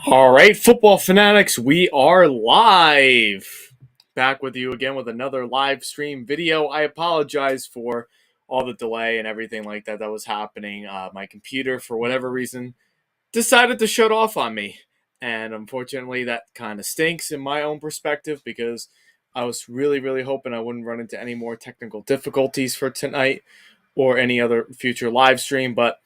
All right, football fanatics, we are live. Back with you again with another live stream video. I apologize for all the delay and everything like that was happening. My computer, for whatever reason, decided to shut off on me. And unfortunately, that kind of stinks in my own perspective because I was really, really hoping I wouldn't run into any more technical difficulties for tonight or any other future live stream. But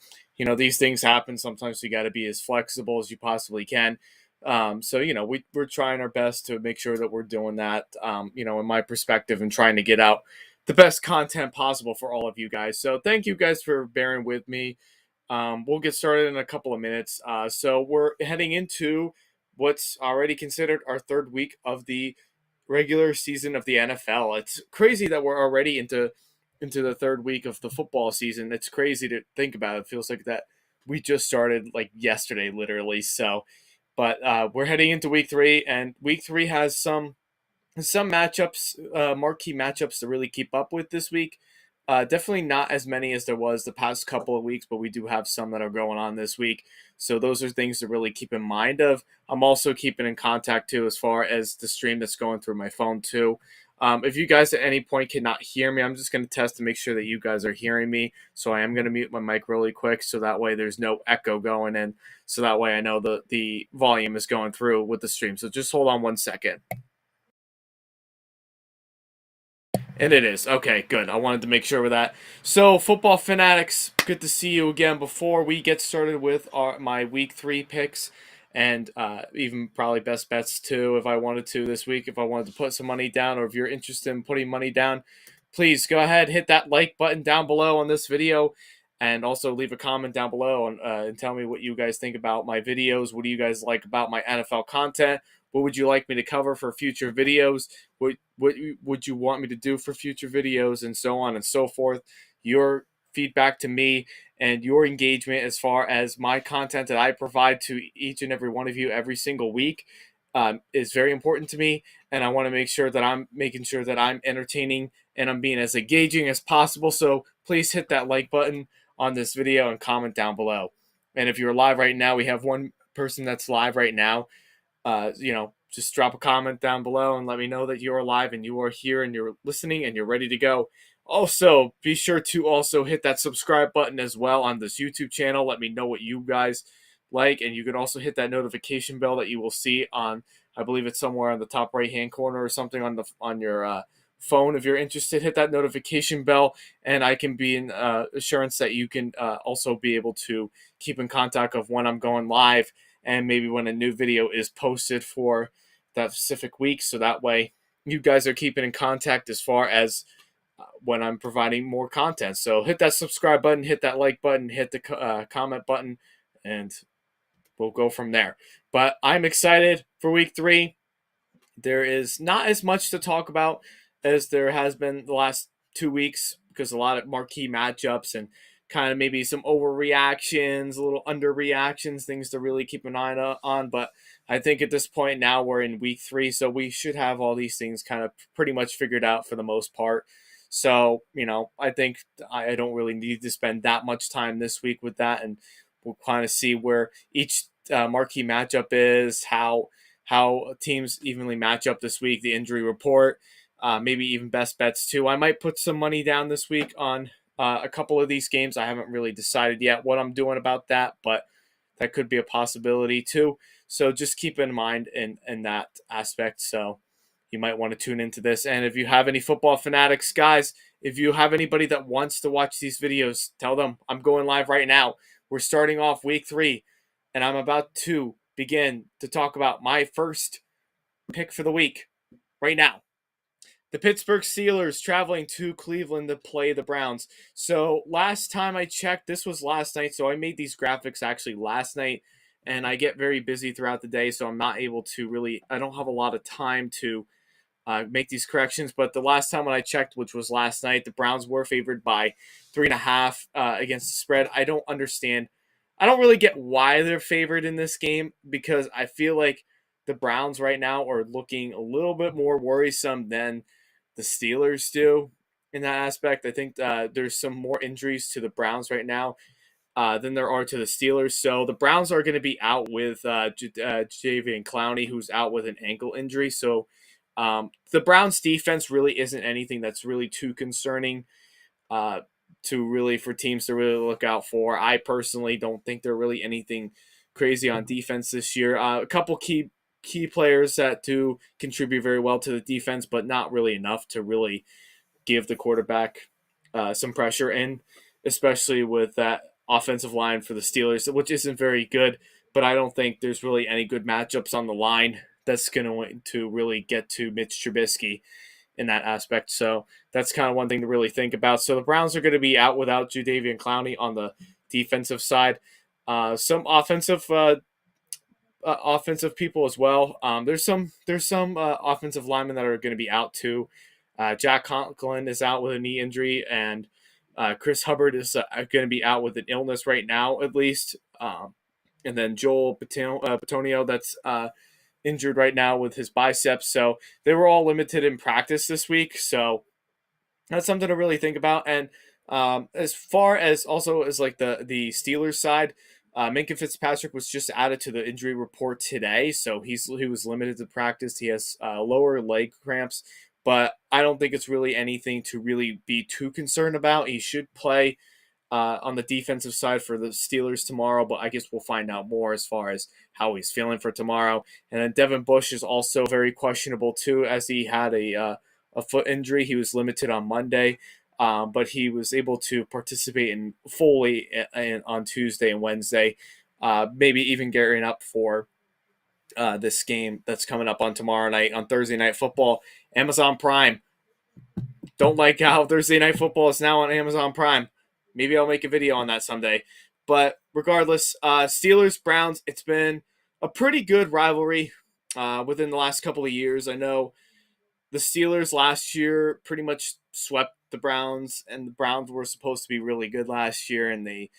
these things happen. Sometimes you got to be as flexible as you possibly can. So we're trying our best to make sure that we're doing that. In my perspective, and trying to get out the best content possible for all of you guys. So thank you guys for bearing with me. We'll get started in a couple of minutes. So we're heading into what's already considered our third week of the regular season of the NFL. It's crazy that we're already into the third week of the football season. It's crazy to think about. It feels like that we just started like yesterday, literally. So, but we're heading into week three, and week three has some matchups, marquee matchups to really keep up with this week. Definitely not as many as there was the past couple of weeks, but we do have some that are going on this week. So those are things to really keep in mind of. I'm also keeping in contact too as far as the stream that's going through my phone too. If you guys at any point cannot hear me, I'm just going to test to make sure that you guys are hearing me. So I am going to mute my mic really quick so that way there's no echo going in. So that way I know the volume is going through with the stream. So just hold on one second. And it is. Okay, good. I wanted to make sure with that. So, football fanatics, good to see you again. Before we get started with my week three picks and even probably best bets too, if I wanted to this week, if I wanted to put some money down, or if you're interested in putting money down, please go ahead, hit that like button down below on this video. And also leave a comment down below and tell me what you guys think about my videos. What do you guys like about my NFL content? What would you like me to cover for future videos? What would you want me to do for future videos, and so on and so forth? Your feedback to me and your engagement as far as my content that I provide to each and every one of you every single week is very important to me. And I want to make sure that I'm making sure that I'm entertaining and I'm being as engaging as possible. So please hit that like button on this video and comment down below. And if you're live right now, we have one person that's live right now. Just drop a comment down below and let me know that you're live and you are here and you're listening and you're ready to go. Also, be sure to also hit that subscribe button as well on this YouTube channel. Let me know what you guys like, and you can also hit that notification bell that you will see on, I believe it's somewhere on the top right hand corner or something on your phone. If you're interested, hit that notification bell, and I can be in assurance that you can also be able to keep in contact of when I'm going live and maybe when a new video is posted for that specific week. So that way you guys are keeping in contact as far as when I'm providing more content. So hit that subscribe button, hit that like button, hit the comment button, and we'll go from there. But I'm excited for week three. There is not as much to talk about as there has been the last 2 weeks because a lot of marquee matchups and kind of maybe some overreactions, a little underreactions, things to really keep an eye on. But I think at this point now we're in week three, so we should have all these things kind of pretty much figured out for the most part. So, I think I don't really need to spend that much time this week with that, and we'll kind of see where each marquee matchup is, how teams evenly match up this week, the injury report, maybe even best bets too. I might put some money down this week on a couple of these games. I haven't really decided yet what I'm doing about that, but that could be a possibility too. So just keep in mind in that aspect. So you might want to tune into this. And if you have any football fanatics, guys, if you have anybody that wants to watch these videos, tell them I'm going live right now. We're starting off week three, and I'm about to begin to talk about my first pick for the week right now. The Pittsburgh Steelers traveling to Cleveland to play the Browns. So last time I checked, this was last night. So I made these graphics actually last night, and I get very busy throughout the day. So I'm not able to really, I don't have a lot of time to make these corrections. But the last time when I checked, which was last night, the Browns were favored by 3.5 against the spread. I don't understand. I don't really get why they're favored in this game because I feel like the Browns right now are looking a little bit more worrisome than the Steelers do in that aspect. I think there's some more injuries to the Browns right now than there are to the Steelers. So the Browns are going to be out with Jadeveon Clowney, who's out with an ankle injury. So the Browns defense really isn't anything that's really too concerning uh, to really for teams to really look out for. I personally don't think they're really anything crazy on defense this year. A couple key players that do contribute very well to the defense, but not really enough to really give the quarterback some pressure, and especially with that offensive line for the Steelers, which isn't very good. But I don't think there's really any good matchups on the line that's going to really get to Mitch Trubisky in that aspect. So that's kind of one thing to really think about. So the Browns are going to be out without Jadeveon Clowney on the defensive side. Some offensive people as well. There's some offensive linemen that are going to be out too. Jack Conklin is out with a knee injury, and Chris Hubbard is going to be out with an illness right now, at least. And then Joel Patonio, that's injured right now with his biceps. So they were all limited in practice this week. So that's something to really think about. And as far as also as like the Steelers side, Minka Fitzpatrick was just added to the injury report today, so he was limited to practice. He has lower leg cramps, but I don't think it's really anything to really be too concerned about. He should play on the defensive side for the Steelers tomorrow, but I guess we'll find out more as far as how he's feeling for tomorrow. And then Devin Bush is also very questionable too, as he had a foot injury. He was limited on Monday, but he was able to participate in fully on Tuesday and Wednesday, maybe even gearing up for this game that's coming up on tomorrow night on Thursday Night Football. Amazon Prime. Don't like how Thursday Night Football is now on Amazon Prime. Maybe I'll make a video on that someday. But regardless, Steelers Browns. It's been a pretty good rivalry within the last couple of years. I know the Steelers last year pretty much swept the Browns, and the Browns were supposed to be really good last year, and they,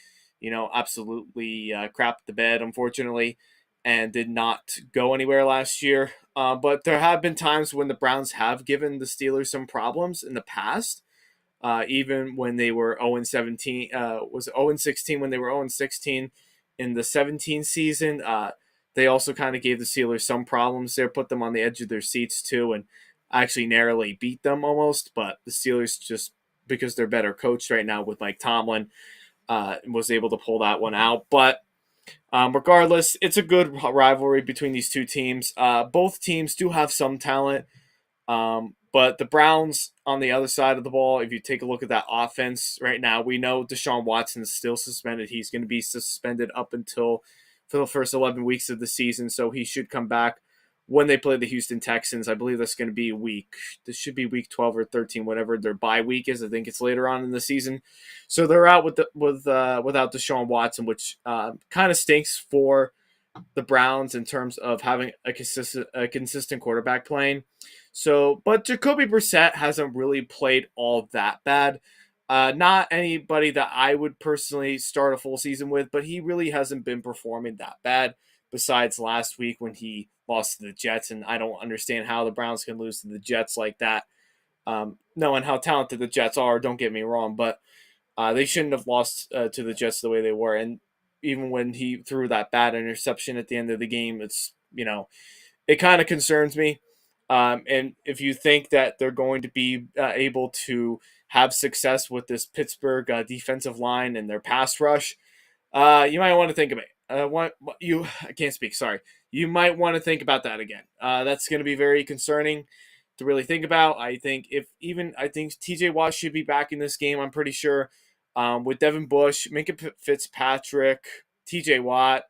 absolutely crapped the bed, unfortunately, and did not go anywhere last year. But there have been times when the Browns have given the Steelers some problems in the past. Even when they were 0-17, was 0-16 when they were 0-16 in the 17 season. They also kind of gave the Steelers some problems there, put them on the edge of their seats too, and actually narrowly beat them almost. But the Steelers, just because they're better coached right now with Mike Tomlin, was able to pull that one out. But regardless, it's a good rivalry between these two teams. Both teams do have some talent. But the Browns on the other side of the ball, if you take a look at that offense right now, we know Deshaun Watson is still suspended. He's going to be suspended up until for the first 11 weeks of the season, so he should come back when they play the Houston Texans. I believe that's going to be this should be week 12 or 13, whatever their bye week is. I think it's later on in the season. So they're out without Deshaun Watson, which kind of stinks for the Browns in terms of having a consistent quarterback playing. So, but Jacoby Brissett hasn't really played all that bad. Not anybody that I would personally start a full season with, but he really hasn't been performing that bad besides last week when he lost to the Jets. And I don't understand how the Browns can lose to the Jets like that. Knowing how talented the Jets are, don't get me wrong, but they shouldn't have lost to the Jets the way they were. And even when he threw that bad interception at the end of the game, it kind of concerns me. And if you think that they're going to be able to have success with this Pittsburgh defensive line and their pass rush, you might want to think about it. I can't speak. Sorry. You might want to think about that again. That's going to be very concerning to really think about. I think T.J. Watt should be back in this game. I'm pretty sure. With Devin Bush, Minka Fitzpatrick, T.J. Watt,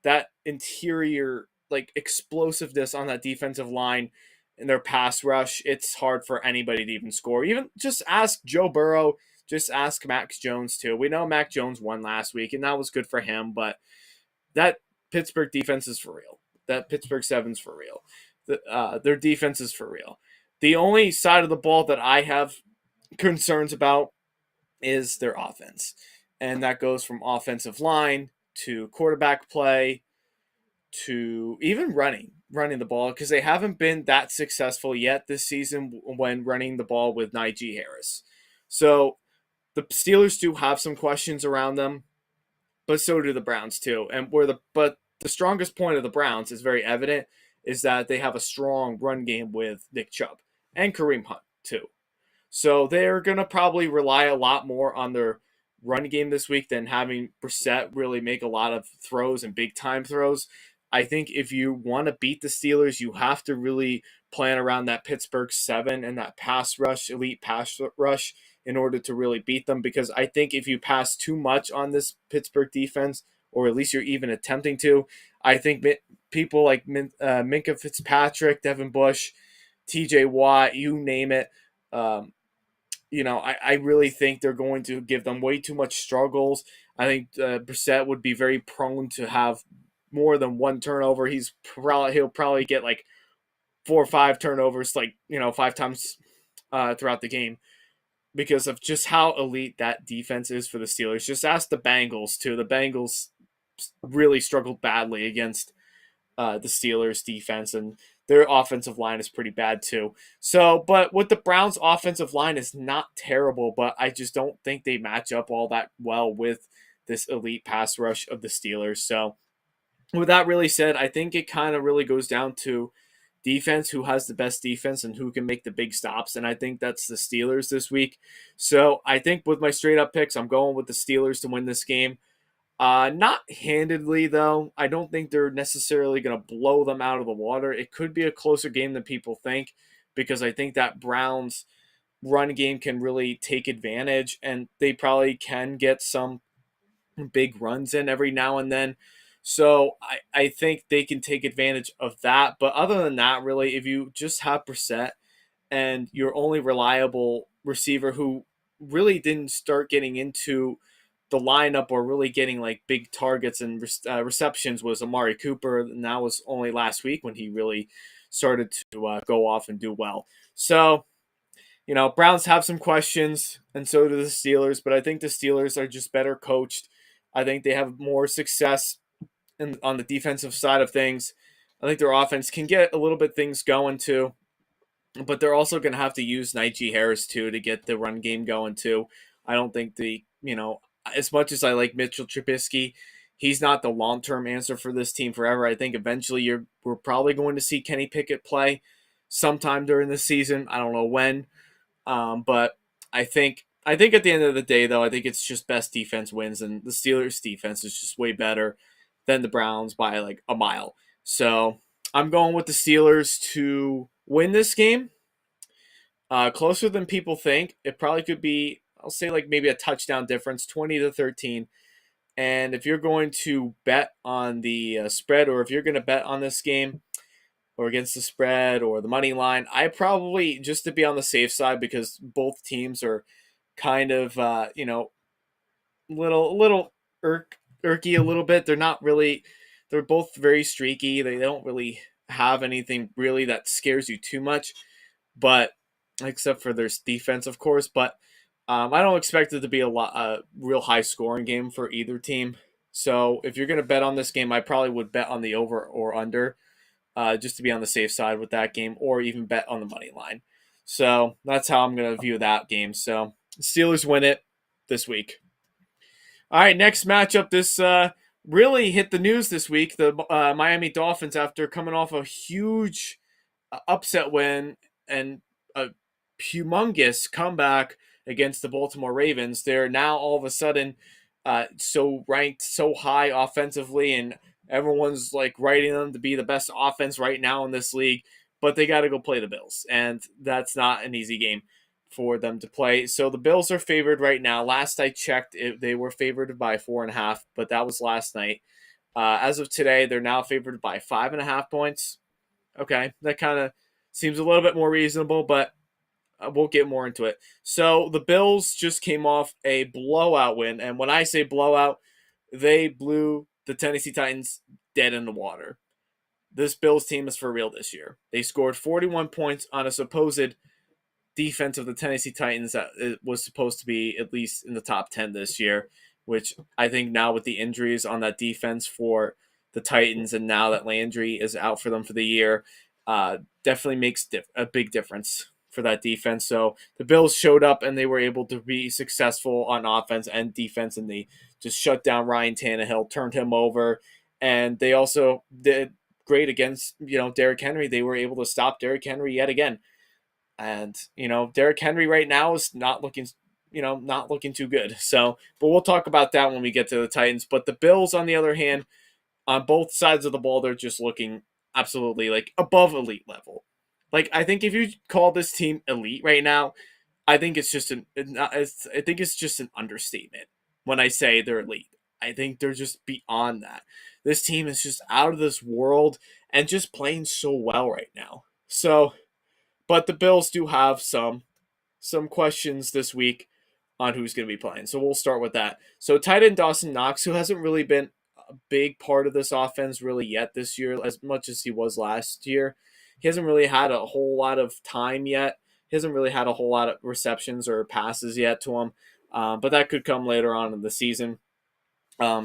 that interior like explosiveness on that defensive line and their pass rush, it's hard for anybody to even score. Even just ask Joe Burrow, just ask Mac Jones too. We know Mac Jones won last week, and that was good for him, but that Pittsburgh defense is for real. That Pittsburgh Seven's for real. Their defense is for real. The only side of the ball that I have concerns about is their offense. And that goes from offensive line to quarterback play to even running the ball, because they haven't been that successful yet this season when running the ball with Najee Harris. So the Steelers do have some questions around them, but so do the Browns too. And the strongest point of the Browns is very evident, is that they have a strong run game with Nick Chubb and Kareem Hunt too. So they're going to probably rely a lot more on their run game this week than having Brissett really make a lot of throws and big time throws. I think if you want to beat the Steelers, you have to really plan around that Pittsburgh 7 and that pass rush, elite pass rush, in order to really beat them. Because I think if you pass too much on this Pittsburgh defense, or at least you're even attempting to, I think people like Minka Fitzpatrick, Devin Bush, TJ Watt, you name it, um, I really think they're going to give them way too much struggles. I think Brissett would be very prone to have more than one turnover. He'll probably get like 4 or 5 turnovers, like 5 times throughout the game, because of just how elite that defense is for the Steelers. Just ask the Bengals too. The Bengals really struggled badly against the Steelers defense, and their offensive line is pretty bad too. So, but with the Browns' offensive line is not terrible, but I just don't think they match up all that well with this elite pass rush of the Steelers. So, with that really said, I think it kind of really goes down to defense, who has the best defense and who can make the big stops, and I think that's the Steelers this week. So, I think with my straight up picks, I'm going with the Steelers to win this game. Not handedly, though. I don't think they're necessarily going to blow them out of the water. It could be a closer game than people think, because I think that Browns run game can really take advantage, and they probably can get some big runs in every now and then. So I think they can take advantage of that. But other than that, really, if you just have Brissett and your only reliable receiver, who really didn't start getting into the lineup or really getting like big targets and receptions, was Amari Cooper, and that was only last week when he really started to go off and do well. So, Browns have some questions, and so do the Steelers, but I think the Steelers are just better coached. I think they have more success on the defensive side of things. I think their offense can get a little bit things going too, but they're also going to have to use Najee Harris too to get the run game going too. I don't think as much as I like Mitchell Trubisky, he's not the long-term answer for this team forever. I think eventually we're probably going to see Kenny Pickett play sometime during the season. I don't know when, but I think at the end of the day, though, I think it's just best defense wins, and the Steelers' defense is just way better than the Browns by like a mile. So I'm going with the Steelers to win this game. Closer than people think. It probably could be, I'll say, like maybe a touchdown difference, 20-13. And if you're going to bet on the spread, or if you're going to bet on this game or against the spread or the money line, I probably, just to be on the safe side, because both teams are kind of little irky a little bit. They're not really. They're both very streaky. They don't really have anything really that scares you too much, but except for their defense, of course. But I don't expect it to be a real high scoring game for either team. So if you're going to bet on this game, I probably would bet on the over or under, just to be on the safe side with that game, or even bet on the money line. So that's how I'm going to view that game. So Steelers win it this week. All right, next matchup. This really hit the news this week. The Miami Dolphins, after coming off a huge upset win and a humongous comeback against the Baltimore Ravens, they're now all of a sudden so ranked so high offensively, and everyone's like writing them to be the best offense right now in this league. But they got to go play the Bills, and that's not an easy game for them to play. So the Bills are favored right now. Last I checked, they were favored by 4.5, but that was last night. As of today, they're now favored by 5.5 points. Okay, that kind of seems a little bit more reasonable, but we'll get more into it. So the Bills just came off a blowout win, and when I say blowout, they blew the Tennessee Titans dead in the water. This Bills team is for real this year. They scored 41 points on a supposed defense of the Tennessee Titans that was supposed to be at least in the top 10 this year. which I think now with the injuries on that defense for the Titans, and now that Landry is out for them for the year, definitely makes a big difference for that defense. So the Bills showed up and they were able to be successful on offense and defense, and they just shut down Ryan Tannehill, turned him over, and they also did great against Derrick Henry. They were able to stop Derrick Henry yet again, and Derrick Henry right now is not looking too good. So, but we'll talk about that when we get to the Titans. But the Bills, on the other hand, on both sides of the ball, they're just looking absolutely like above elite level. Like I think if you call this team elite right now, I think it's just I think it's just an understatement when I say they're elite. I think they're just beyond that. This team is just out of this world and just playing so well right now. So, but the Bills do have some questions this week on who's going to be playing. So we'll start with that. So tight end Dawson Knox, who hasn't really been a big part of this offense really yet this year, as much as he was last year. He hasn't really had a whole lot of time yet. He hasn't really had a whole lot of receptions or passes yet to him, but that could come later on in the season.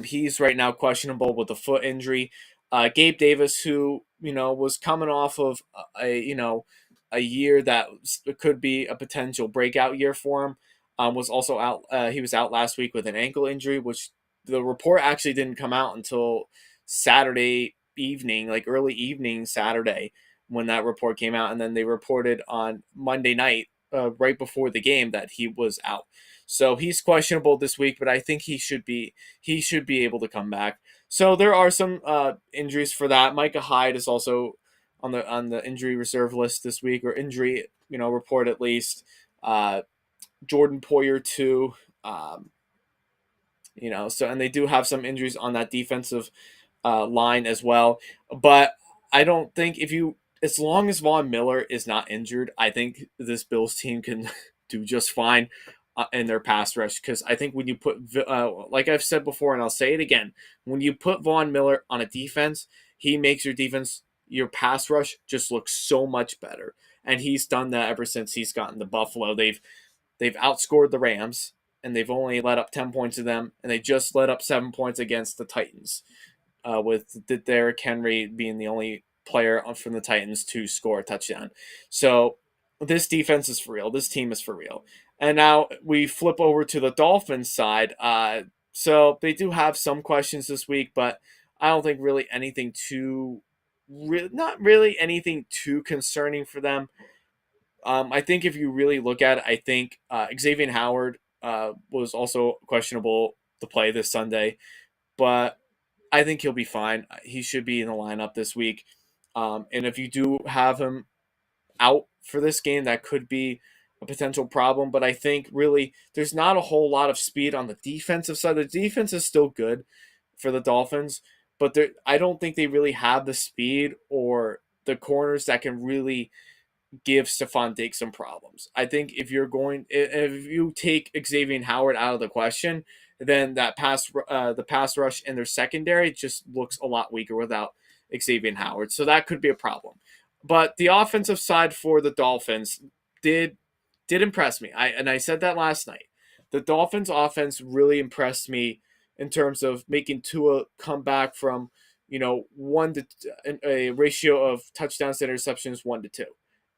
He's right now questionable with a foot injury. Gabe Davis, who was coming off of a year that could be a potential breakout year for him, was also out. He was out last week with an ankle injury, which the report actually didn't come out until Saturday evening, like early evening Saturday, when that report came out, and then they reported on Monday night, right before the game, that he was out. So he's questionable this week, but I think he should be able to come back. So there are some injuries for that. Micah Hyde is also on the injury reserve list this week, or injury report at least. Jordan Poyer too. So, and they do have some injuries on that defensive line as well. But I don't think as long as Von Miller is not injured, I think this Bills team can do just fine in their pass rush. Because I think when you put, like I've said before, and I'll say it again, when you put Von Miller on a defense, he makes your pass rush just look so much better. And he's done that ever since he's gotten to Buffalo. They've outscored the Rams, and they've only let up 10 points to them, and they just let up 7 points against the Titans, with Derrick Henry being the only player from the Titans to score a touchdown. So this defense is for real. This team is for real. And now we flip over to the Dolphins side. So they do have some questions this week, but I don't think really anything not really anything too concerning for them. I think if you really look at it, I think Xavier Howard was also questionable to play this Sunday, but I think he'll be fine. He should be in the lineup this week. And if you do have him out for this game, that could be a potential problem. But I think really there's not a whole lot of speed on the defensive side. The defense is still good for the Dolphins, but I don't think they really have the speed or the corners that can really give Stephon Diggs some problems. I think if you take Xavier Howard out of the question, then the pass rush in their secondary just looks a lot weaker without Xavier Howard. So that could be a problem. But the offensive side for the Dolphins did impress me. I said that last night. The Dolphins offense really impressed me in terms of making Tua come back from one to a ratio of touchdowns to interceptions 1-2,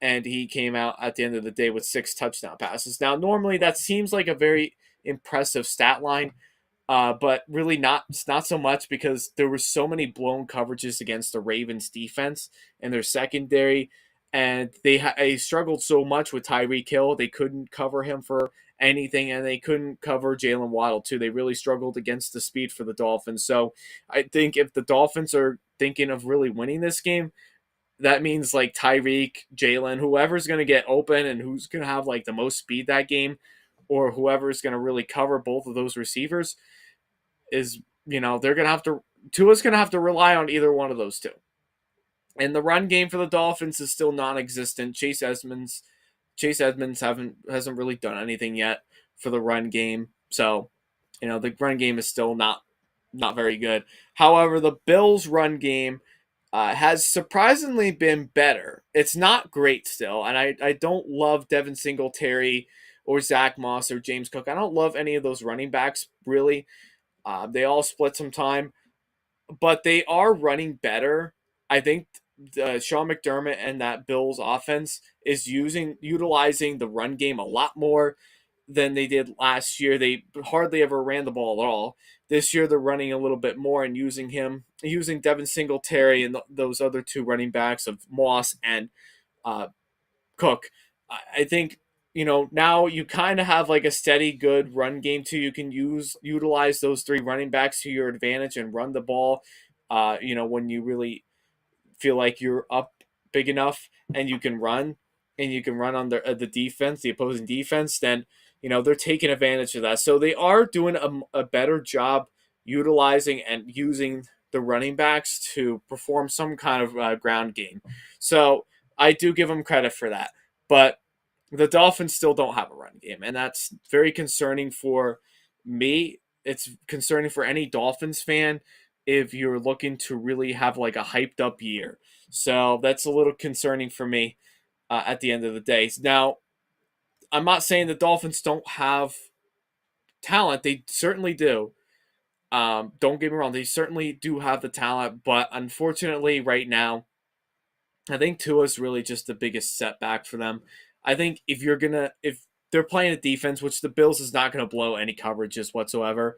and he came out at the end of the day with 6 touchdown passes. Now, normally that seems like a very impressive stat line, but really not. It's not so much because there were so many blown coverages against the Ravens defense and their secondary, and they struggled so much with Tyreek Hill. They couldn't cover him for anything, and they couldn't cover Jalen Waddle too. They really struggled against the speed for the Dolphins. So I think if the Dolphins are thinking of really winning this game, that means like Tyreek, Jalen, whoever's going to get open and who's going to have like the most speed that game, or whoever's going to really cover both of those receivers is, they're going to have to, Tua's going to have to rely on either one of those two. And the run game for the Dolphins is still non-existent. Chase Edmonds hasn't really done anything yet for the run game. So, the run game is still not very good. However, the Bills' run game has surprisingly been better. It's not great still, and I don't love Devin Singletary or Zach Moss or James Cook. I don't love any of those running backs, really. They all split some time, but they are running better. I think Sean McDermott and that Bills offense is utilizing the run game a lot more than they did last year. They hardly ever ran the ball at all. This year they're running a little bit more and using Devin Singletary and those other two running backs of Moss and uh, Cook. I think now you kind of have like a steady, good run game too. You can utilize those three running backs to your advantage and run the ball. When you really feel like you're up big enough and you can run on the defense, the opposing defense, then they're taking advantage of that. So they are doing a better job utilizing and using the running backs to perform some kind of ground game. So I do give them credit for that, but the Dolphins still don't have a run game, and that's very concerning for me. It's concerning for any Dolphins fan if you're looking to really have like a hyped up year. So that's a little concerning for me at the end of the day. Now, I'm not saying the Dolphins don't have talent. They certainly do. Don't get me wrong. They certainly do have the talent, but unfortunately, right now, I think Tua's really just the biggest setback for them. I think if they're playing a defense, which the Bills is not gonna blow any coverages whatsoever,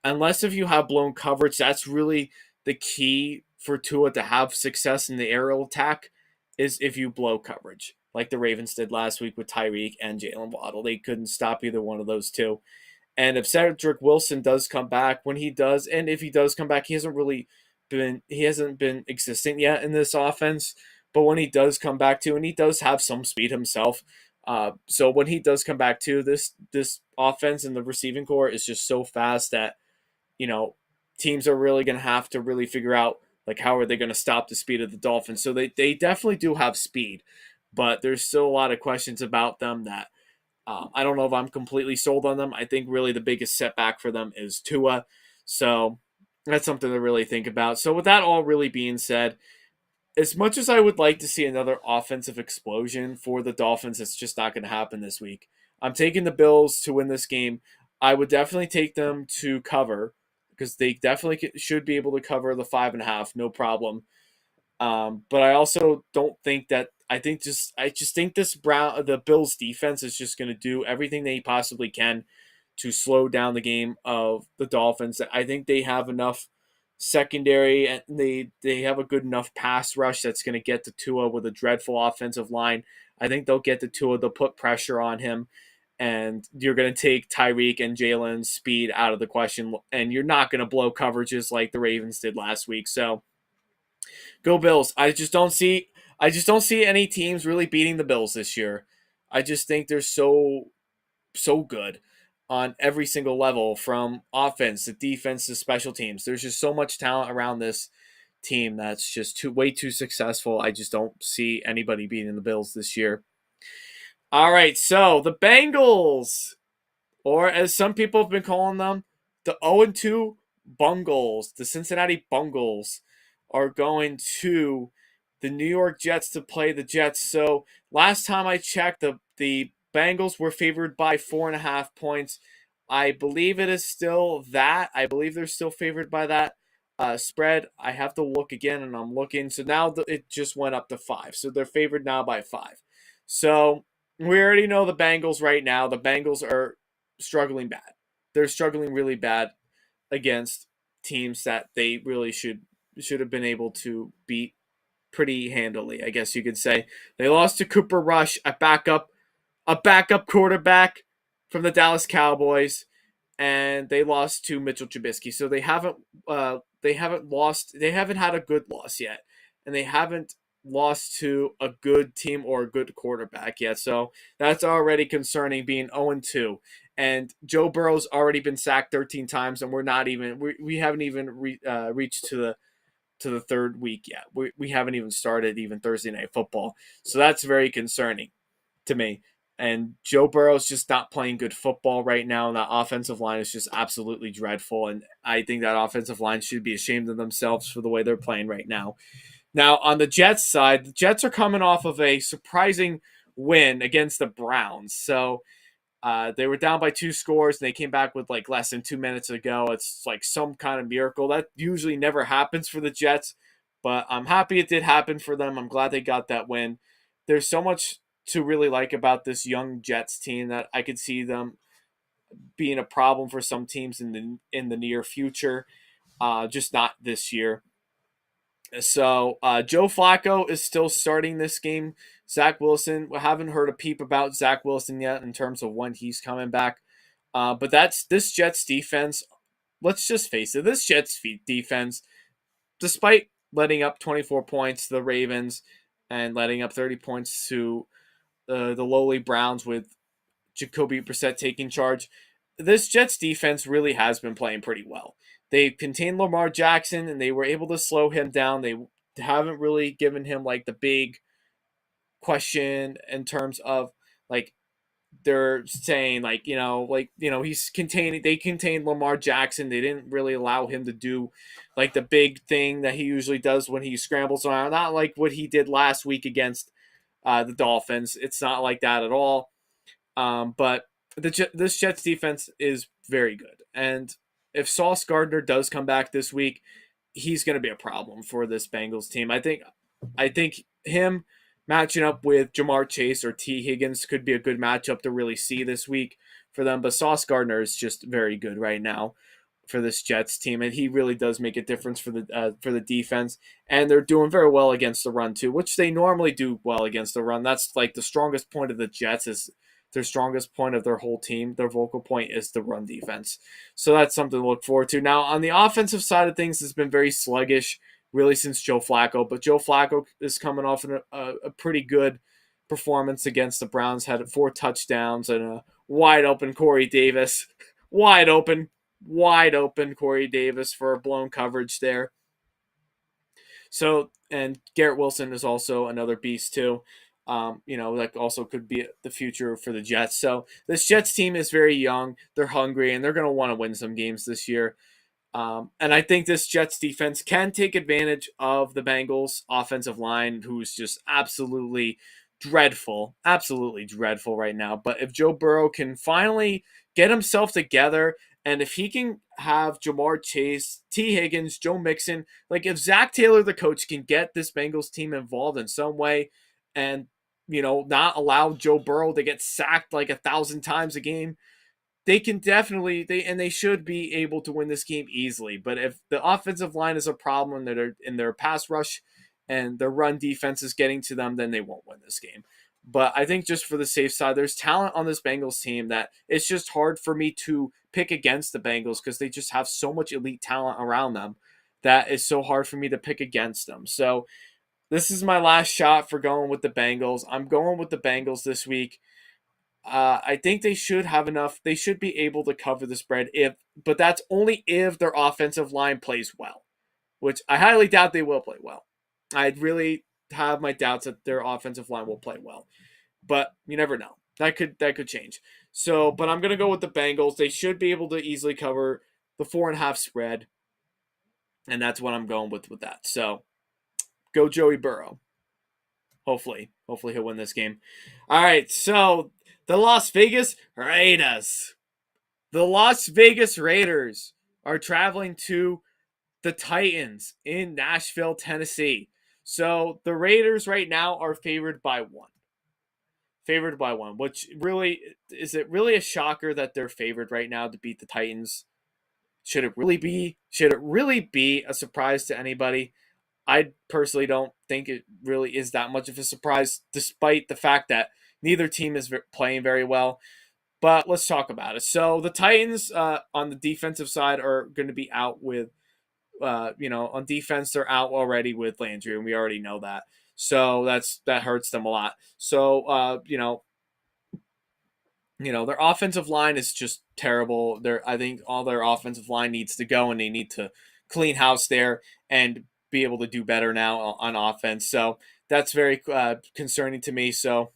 unless if you have blown coverage, that's really the key for Tua to have success in the aerial attack is if you blow coverage, like the Ravens did last week with Tyreek and Jalen Waddle. They couldn't stop either one of those two. And if Cedric Wilson does come back, when he does, and if he does come back, he hasn't been existent yet in this offense. But when he does come back to, and he does have some speed himself, so when he does come back to, this offense and the receiving core is just so fast that you know teams are really going to have to really figure out like how are they going to stop the speed of the Dolphins. So they definitely do have speed, but there's still a lot of questions about them that I don't know if I'm completely sold on them. I think really the biggest setback for them is Tua. So that's something to really think about. So with that all really being said, as much as I would like to see another offensive explosion for the Dolphins, it's just not going to happen this week. I'm taking the Bills to win this game. I would definitely take them to cover because they definitely should be able to cover the 5.5, no problem. But I also don't think that I just think the Bills defense is just going to do everything they possibly can to slow down the game of the Dolphins. I think they have enough secondary and they have a good enough pass rush that's going to get to Tua with a dreadful offensive line. I think they'll get to Tua, they'll put pressure on him, and you're going to take Tyreek and Jalen's speed out of the question, and you're not going to blow coverages like the Ravens did last week. So go Bills. I just don't see any teams really beating the Bills this year. I just think they're so good on every single level from offense to defense to special teams. There's just so much talent around this team that's just way too successful. I just don't see anybody beating the Bills this year. All right, so the Bengals, or as some people have been calling them, the 0-2 Bungles, the Cincinnati Bungles, are going to the New York Jets to play the Jets. So last time I checked, the Bengals were favored by 4.5 points. I believe it is still that. I believe they're still favored by that spread. I have to look again, and I'm looking. So now it just went up to 5. So they're favored now by 5. So we already know the Bengals right now. The Bengals are struggling bad. They're struggling really bad against teams that they really should have been able to beat pretty handily, I guess you could say. They lost to Cooper Rush, a backup quarterback from the Dallas Cowboys, and they lost to Mitchell Trubisky. So they haven't had a good loss yet, and they haven't lost to a good team or a good quarterback yet. So that's already concerning, being 0-2. And Joe Burrow's already been sacked 13 times, and we haven't even reached to the third week yet. We haven't even started even Thursday Night Football. So that's very concerning to me. And Joe Burrow's just not playing good football right now. And that offensive line is just absolutely dreadful. And I think that offensive line should be ashamed of themselves for the way they're playing right now. Now, on the Jets side, the Jets are coming off of a surprising win against the Browns. So They were down by 2 scores and they came back with like less than 2 minutes to go. It's like some kind of miracle. That usually never happens for the Jets, but I'm happy it did happen for them. I'm glad they got that win. There's so much to really like about this young Jets team that I could see them being a problem for some teams in the near future. Just not this year. So Joe Flacco is still starting this game. Zach Wilson, we haven't heard a peep about Zach Wilson yet in terms of when he's coming back. But that's this Jets defense. Let's just face it, this Jets defense, despite letting up 24 points to the Ravens and letting up 30 points to the lowly Browns with Jacoby Brissett taking charge, this Jets defense really has been playing pretty well. They contained Lamar Jackson and they were able to slow him down. They haven't really given him like the big question in terms of like they're saying he's containing they contained Lamar Jackson. They didn't really allow him to do like the big thing that he usually does when he scrambles around. Not like what he did last week against the Dolphins. It's not like that at all. But this Jets defense is very good. And if Sauce Gardner does come back this week, he's going to be a problem for this Bengals team. I think him matching up with Jamar Chase or T. Higgins could be a good matchup to really see this week for them. But Sauce Gardner is just very good right now for this Jets team, and he really does make a difference for the defense. And they're doing very well against the run too, which they normally do well against the run. That's like the strongest point of the Jets is their strongest point of their whole team. Their vocal point is the run defense. So that's something to look forward to. Now on the offensive side of things, it's been very sluggish really since Joe Flacco, but Joe Flacco is coming off a pretty good performance against the Browns. Had 4 touchdowns and a wide open Corey Davis, wide open Corey Davis for a blown coverage there. So, and Garrett Wilson is also another beast too. That also could be the future for the Jets. So this Jets team is very young. They're hungry and they're going to want to win some games this year. And I think this Jets defense can take advantage of the Bengals offensive line, who's just absolutely dreadful right now. But if Joe Burrow can finally get himself together, and if he can have Jamar Chase, T. Higgins, Joe Mixon, like if Zach Taylor, the coach, can get this Bengals team involved in some way and, not allow Joe Burrow to get sacked like 1,000 times a game, they can definitely they should be able to win this game easily. But if the offensive line is a problem that are in their pass rush and their run defense is getting to them, then they won't win this game. But I think just for the safe side, there's talent on this Bengals team that it's just hard for me to pick against the Bengals because they just have so much elite talent around them that is so hard for me to pick against them. So this is my last shot for going with the Bengals. I'm going with the Bengals this week. I think they should have enough. They should be able to cover the spread but that's only if their offensive line plays well, which I highly doubt they will play well. I'd really have my doubts that their offensive line will play well, but you never know. That could change. So, but I'm gonna go with the Bengals. They should be able to easily cover the 4.5 spread, and that's what I'm going with that. So, go Joey Burrow. Hopefully he'll win this game. All right, so the Las Vegas Raiders. The Las Vegas Raiders are traveling to the Titans in Nashville, Tennessee. So the Raiders right now are favored by 1. Which really is it really a shocker that they're favored right now to beat the Titans? Should it really be a surprise to anybody? I personally don't think it really is that much of a surprise, despite the fact that neither team is playing very well. But let's talk about it. So the Titans on the defensive side are going to be out with, on defense they're out already with Landry, and we already know that. So that hurts them a lot. So their offensive line is just terrible. I think all their offensive line needs to go, and they need to clean house there and be able to do better now on offense. So that's very concerning to me. So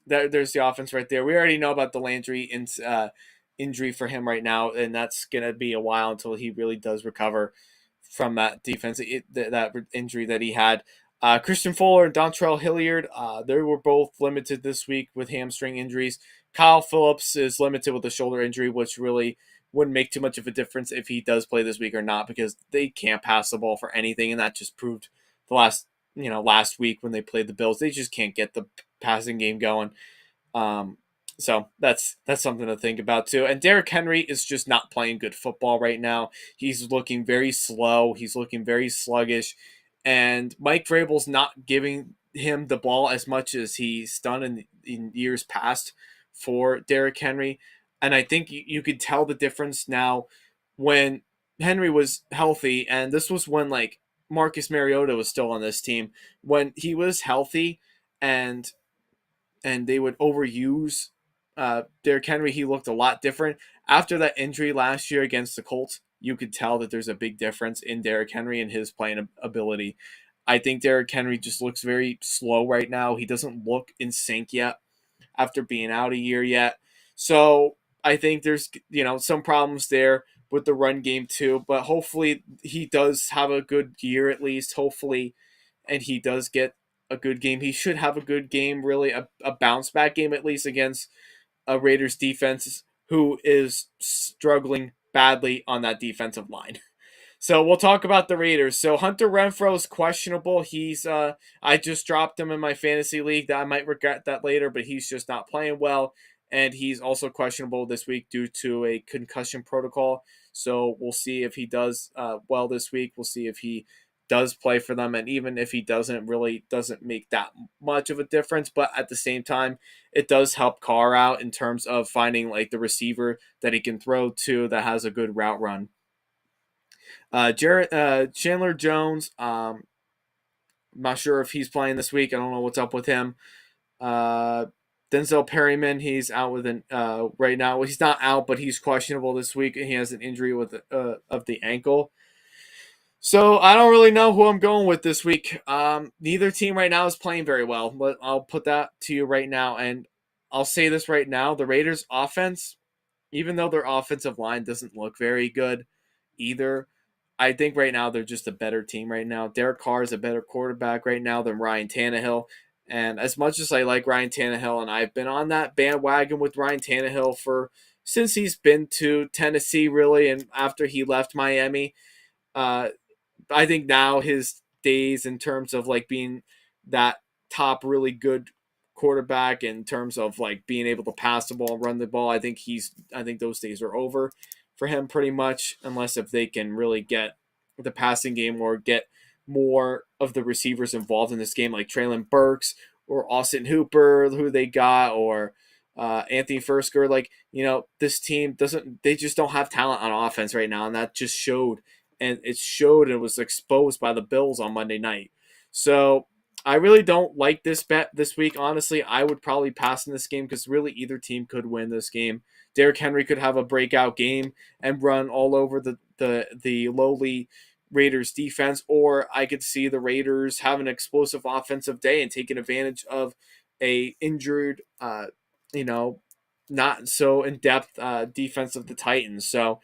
there's the offense right there. We already know about the Landry injury for him right now, and that's going to be a while until he really does recover from that defense, that injury that he had. Christian Fuller and Dontrell Hilliard, they were both limited this week with hamstring injuries. Kyle Phillips is limited with a shoulder injury, which really wouldn't make too much of a difference if he does play this week or not, because they can't pass the ball for anything, and that just proved the last week when they played the Bills. They just can't get the passing game going. Um, so that's something to think about too. And Derrick Henry is just not playing good football right now. He's looking very slow. He's looking very sluggish, and Mike Vrabel's not giving him the ball as much as he's done in years past for Derrick Henry. And I think you could tell the difference now when Henry was healthy, and this was when like Marcus Mariota was still on this team. When he was healthy and they would overuse Derrick Henry, he looked a lot different. After that injury last year against the Colts, you could tell that there's a big difference in Derrick Henry and his playing ability. I think Derrick Henry just looks very slow right now. He doesn't look in sync yet after being out a year yet. So I think there's some problems there with the run game too. But hopefully he does have a good year at least. Hopefully, and he does get a good game. He should have a good game, really a bounce back game at least against a Raiders defense who is struggling badly on that defensive line. So we'll talk about the Raiders. So Hunter Renfrow is questionable. He's I just dropped him in my fantasy league. That I might regret that later, but he's just not playing well, and he's also questionable this week due to a concussion protocol. So we'll see if he does well this week. We'll see if he does play for them, and even if he doesn't, really doesn't make that much of a difference. But at the same time, it does help Carr out in terms of finding like the receiver that he can throw to that has a good route run. Chandler Jones, I'm not sure if he's playing this week. I don't know what's up with him. Uh, Denzel Perryman, he's out with an right now. Well, he's not out, but he's questionable this week. He has an injury with of the ankle. So I don't really know who I'm going with this week. Neither team right now is playing very well, but I'll put that to you right now, and I'll say this right now: the Raiders' offense, even though their offensive line doesn't look very good either, I think right now they're just a better team right now. Derek Carr is a better quarterback right now than Ryan Tannehill. And as much as I like Ryan Tannehill, and I've been on that bandwagon with Ryan Tannehill for since he's been to Tennessee, really, and after he left Miami, uh, I think now his days in terms of like being that top really good quarterback in terms of like being able to pass the ball and run the ball, I think those days are over for him pretty much, unless if they can really get the passing game or get more of the receivers involved in this game, like Traylon Burks or Austin Hooper, who they got, or Anthony Fursker. Like, this team they just don't have talent on offense right now, and that just showed, and it showed and was exposed by the Bills on Monday night. So I really don't like this bet this week. Honestly, I would probably pass in this game because really either team could win this game. Derrick Henry could have a breakout game and run all over the lowly Raiders defense, or I could see the Raiders have an explosive offensive day and taking advantage of a injured, you know, not so in depth defense of the Titans. So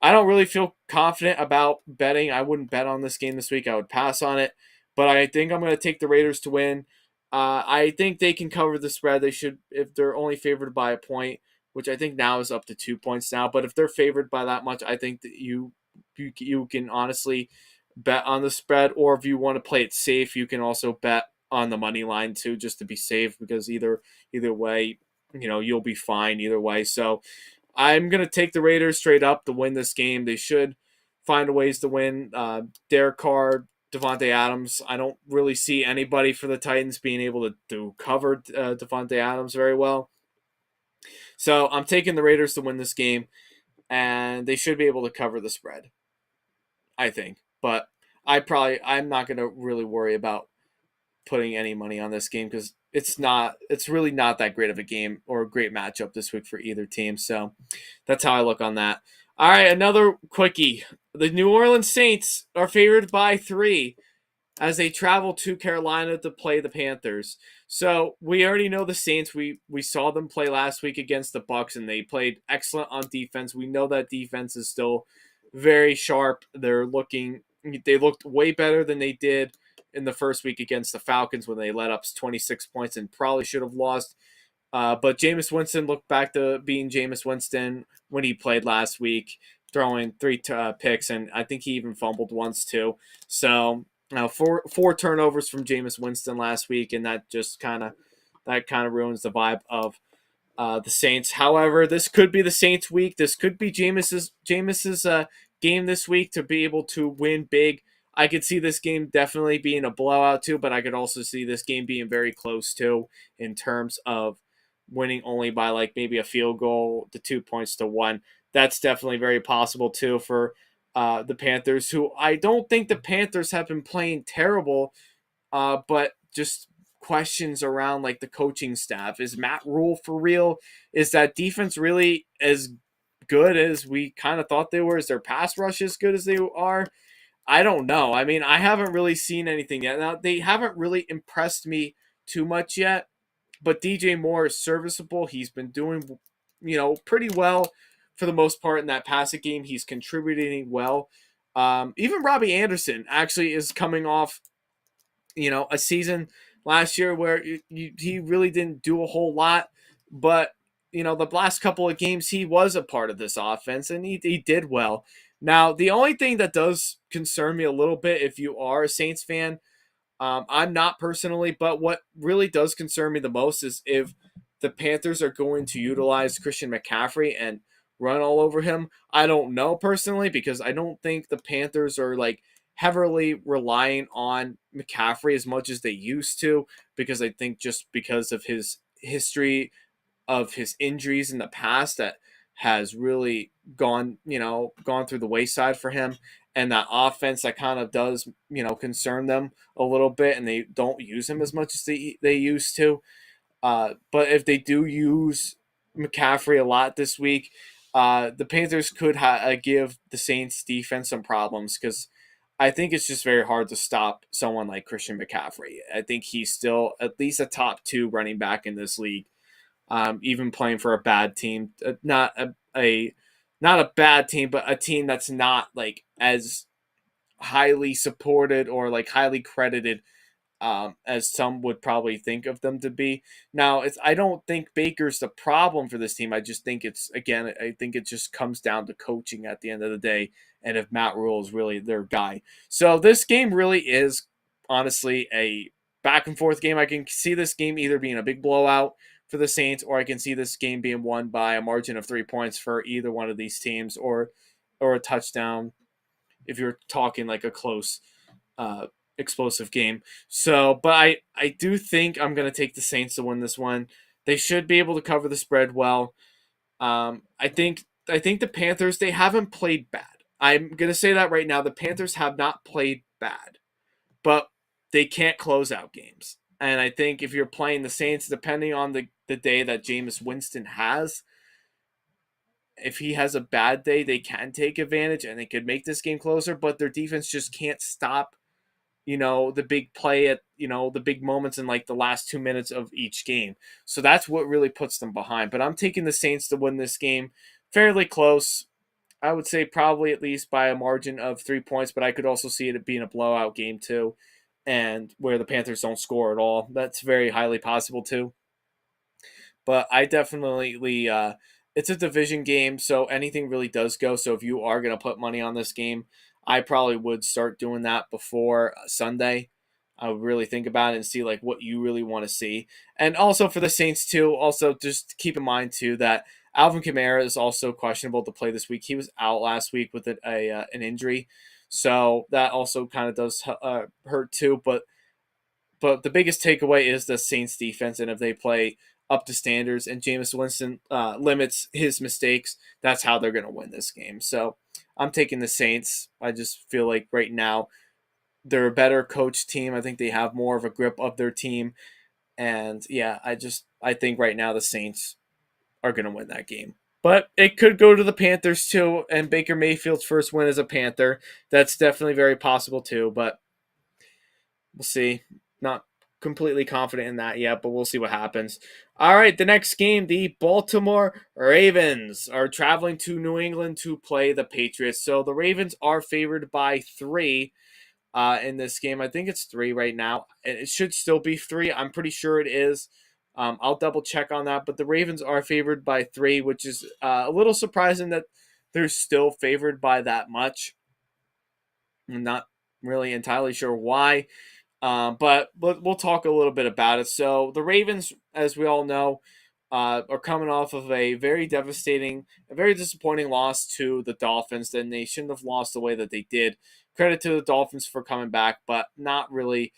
I don't really feel confident about betting. I wouldn't bet on this game this week. I would pass on it. But I think I'm going to take the Raiders to win. I think they can cover the spread. They should, if they're only favored by a point, which I think now is up to 2 points now. But if they're favored by that much, I think that you can honestly bet on the spread. Or if you want to play it safe, you can also bet on the money line too, just to be safe. Because either way, you'll be fine either way. So I'm going to take the Raiders straight up to win this game. They should find ways to win. Derek Carr, Devontae Adams. I don't really see anybody for the Titans being able to cover Devontae Adams very well. So I'm taking the Raiders to win this game, and they should be able to cover the spread, I think. But I'm not going to really worry about putting any money on this game because it's really not that great of a game or a great matchup this week for either team. So that's how I look on that. All right, another quickie. The New Orleans Saints are favored by 3 as they travel to Carolina to play the Panthers. So we already know the Saints. We saw them play last week against the Bucks, and they played excellent on defense. We know that defense is still very sharp. They looked way better than they did in the first week against the Falcons when they let up 26 points and probably should have lost. But Jameis Winston looked back to being Jameis Winston when he played last week, throwing three picks, and I think he even fumbled once too. So four turnovers from Jameis Winston last week, and that kind of ruins the vibe of the Saints. However, this could be the Saints' week. This could be Jameis's game this week to be able to win big. I could see this game definitely being a blowout too, but I could also see this game being very close too in terms of winning only by like maybe a field goal to 2 points to one. That's definitely very possible too for the Panthers, who I don't think the Panthers have been playing terrible, but just questions around like the coaching staff. Is Matt Rule for real? Is that defense really as good as we kind of thought they were? Is their pass rush as good as they are? I don't know. I mean, I haven't really seen anything yet. Now, they haven't really impressed me too much yet, but DJ Moore is serviceable. He's been doing, pretty well for the most part in that passing game. He's contributing well. Even Robbie Anderson actually is coming off a season last year where he really didn't do a whole lot, but the last couple of games he was a part of this offense and he did well. Now, the only thing that does concern me a little bit, if you are a Saints fan, I'm not personally, but what really does concern me the most is if the Panthers are going to utilize Christian McCaffrey and run all over him. I don't know personally because I don't think the Panthers are like heavily relying on McCaffrey as much as they used to, because I think just because of his history of his injuries in the past that has really gone through the wayside for him, and that offense that kind of does concern them a little bit, and they don't use him as much as they used to. But if they do use McCaffrey a lot this week, the Panthers could give the Saints defense some problems, because I think it's just very hard to stop someone like Christian McCaffrey. I think he's still at least a top two running back in this league, even playing for a bad team, not a bad team, but a team that's not like as highly supported or like highly credited as some would probably think of them to be. Now, I don't think Baker's the problem for this team. I just think I think it just comes down to coaching at the end of the day, and if Matt Rule is really their guy. So this game really is honestly a back and forth game. I can see this game either being a big blowout for the Saints, or I can see this game being won by a margin of 3 points for either one of these teams, or a touchdown if you're talking like a close explosive game. So, but I do think I'm going to take the Saints to win this one. They should be able to cover the spread well. I think the Panthers, they haven't played bad. I'm going to say that right now. The Panthers have not played bad, but they can't close out games. And I think if you're playing the Saints, depending on the day that Jameis Winston has, if he has a bad day, they can take advantage and they could make this game closer, but their defense just can't stop the big play at, the big moments in like the last 2 minutes of each game. So that's what really puts them behind. But I'm taking the Saints to win this game fairly close. I would say probably at least by a margin of 3 points, but I could also see it being a blowout game too, and where the Panthers don't score at all. That's very highly possible too. But I definitely, it's a division game, so anything really does go. So if you are going to put money on this game, I probably would start doing that before Sunday. I would really think about it and see like what you really want to see. And also for the Saints too, also just keep in mind too that Alvin Kamara is also questionable to play this week. He was out last week with an injury, so that also kind of does hurt too. But the biggest takeaway is the Saints defense, and if they play up to standards and Jameis Winston limits his mistakes, that's how they're going to win this game. So I'm taking the Saints. I just feel like right now they're a better coach team. I think they have more of a grip of their team. And yeah, I think right now the Saints are going to win that game. But it could go to the Panthers too, and Baker Mayfield's first win as a Panther. That's definitely very possible too, but we'll see. Not completely confident in that yet, but we'll see what happens. All right, the next game, the Baltimore Ravens are traveling to New England to play the Patriots. So the Ravens are favored by 3 in this game. I think it's 3 right now. It should still be 3. I'm pretty sure it is. I'll double check on that, but the Ravens are favored by 3, which is a little surprising that they're still favored by that much. I'm not really entirely sure why, but we'll talk a little bit about it. So the Ravens, as we all know, are coming off of a very devastating, a very disappointing loss to the Dolphins. Then they shouldn't have lost the way that they did. Credit to the Dolphins for coming back, but not really,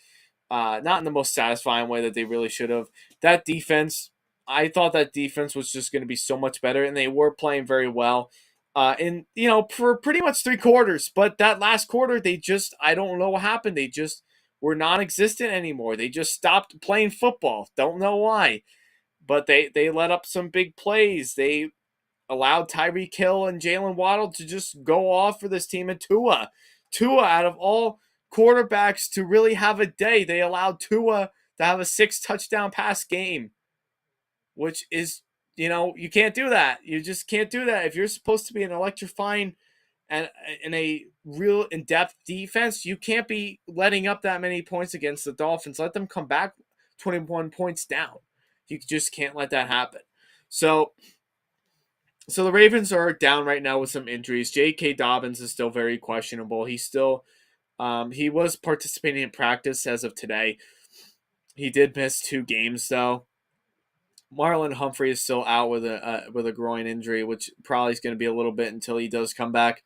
not in the most satisfying way that they really should have. That defense, I thought that defense was just going to be so much better, and they were playing very well. For pretty much 3 quarters, but that last quarter, I don't know what happened. They just were non-existent anymore. They just stopped playing football. Don't know why, but they let up some big plays. They allowed Tyreek Hill and Jalen Waddle to just go off for this team, and Tua out of all quarterbacks to really have a day, they allowed Tua to have a 6 touchdown pass game, which is, you can't do that. You just can't do that. If you're supposed to be an electrifying and in a real in-depth defense, you can't be letting up that many points against the Dolphins. Let them come back 21 points down. You just can't let that happen. So the Ravens are down right now with some injuries. J.K. Dobbins is still very questionable. He was participating in practice as of today. He did miss 2 games though. Marlon Humphrey is still out with a groin injury, which probably is going to be a little bit until he does come back.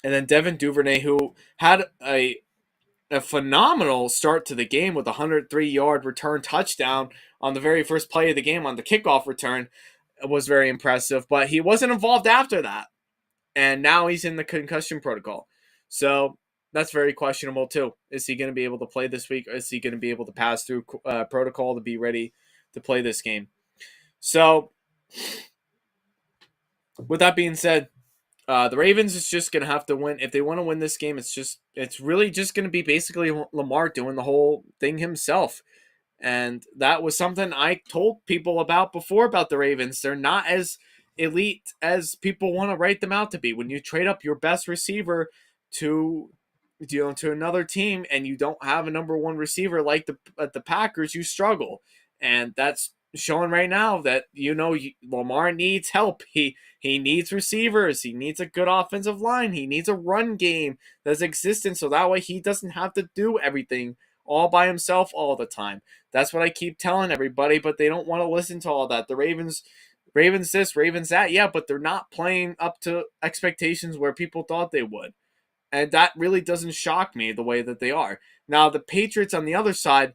And then Devin Duvernay, who had a phenomenal start to the game with a 103-yard return touchdown on the very first play of the game on the kickoff return, was very impressive. But he wasn't involved after that, and now he's in the concussion protocol. So that's very questionable too. Is he going to be able to play this week? Or is he going to be able to pass through protocol to be ready to play this game? So with that being said, the Ravens is just going to have to win. If they want to win this game, it's really just going to be basically Lamar doing the whole thing himself. And that was something I told people about before about the Ravens. They're not as elite as people want to write them out to be. When you trade up your best receiver to another team and you don't have a number 1 receiver like the Packers, you struggle. And that's showing right now that Lamar needs help. He needs receivers. He needs a good offensive line. He needs a run game that's existent, so that way he doesn't have to do everything all by himself all the time. That's what I keep telling everybody, but they don't want to listen to all that. The Ravens this, Ravens that, yeah, but they're not playing up to expectations where people thought they would. And that really doesn't shock me the way that they are. Now, the Patriots on the other side,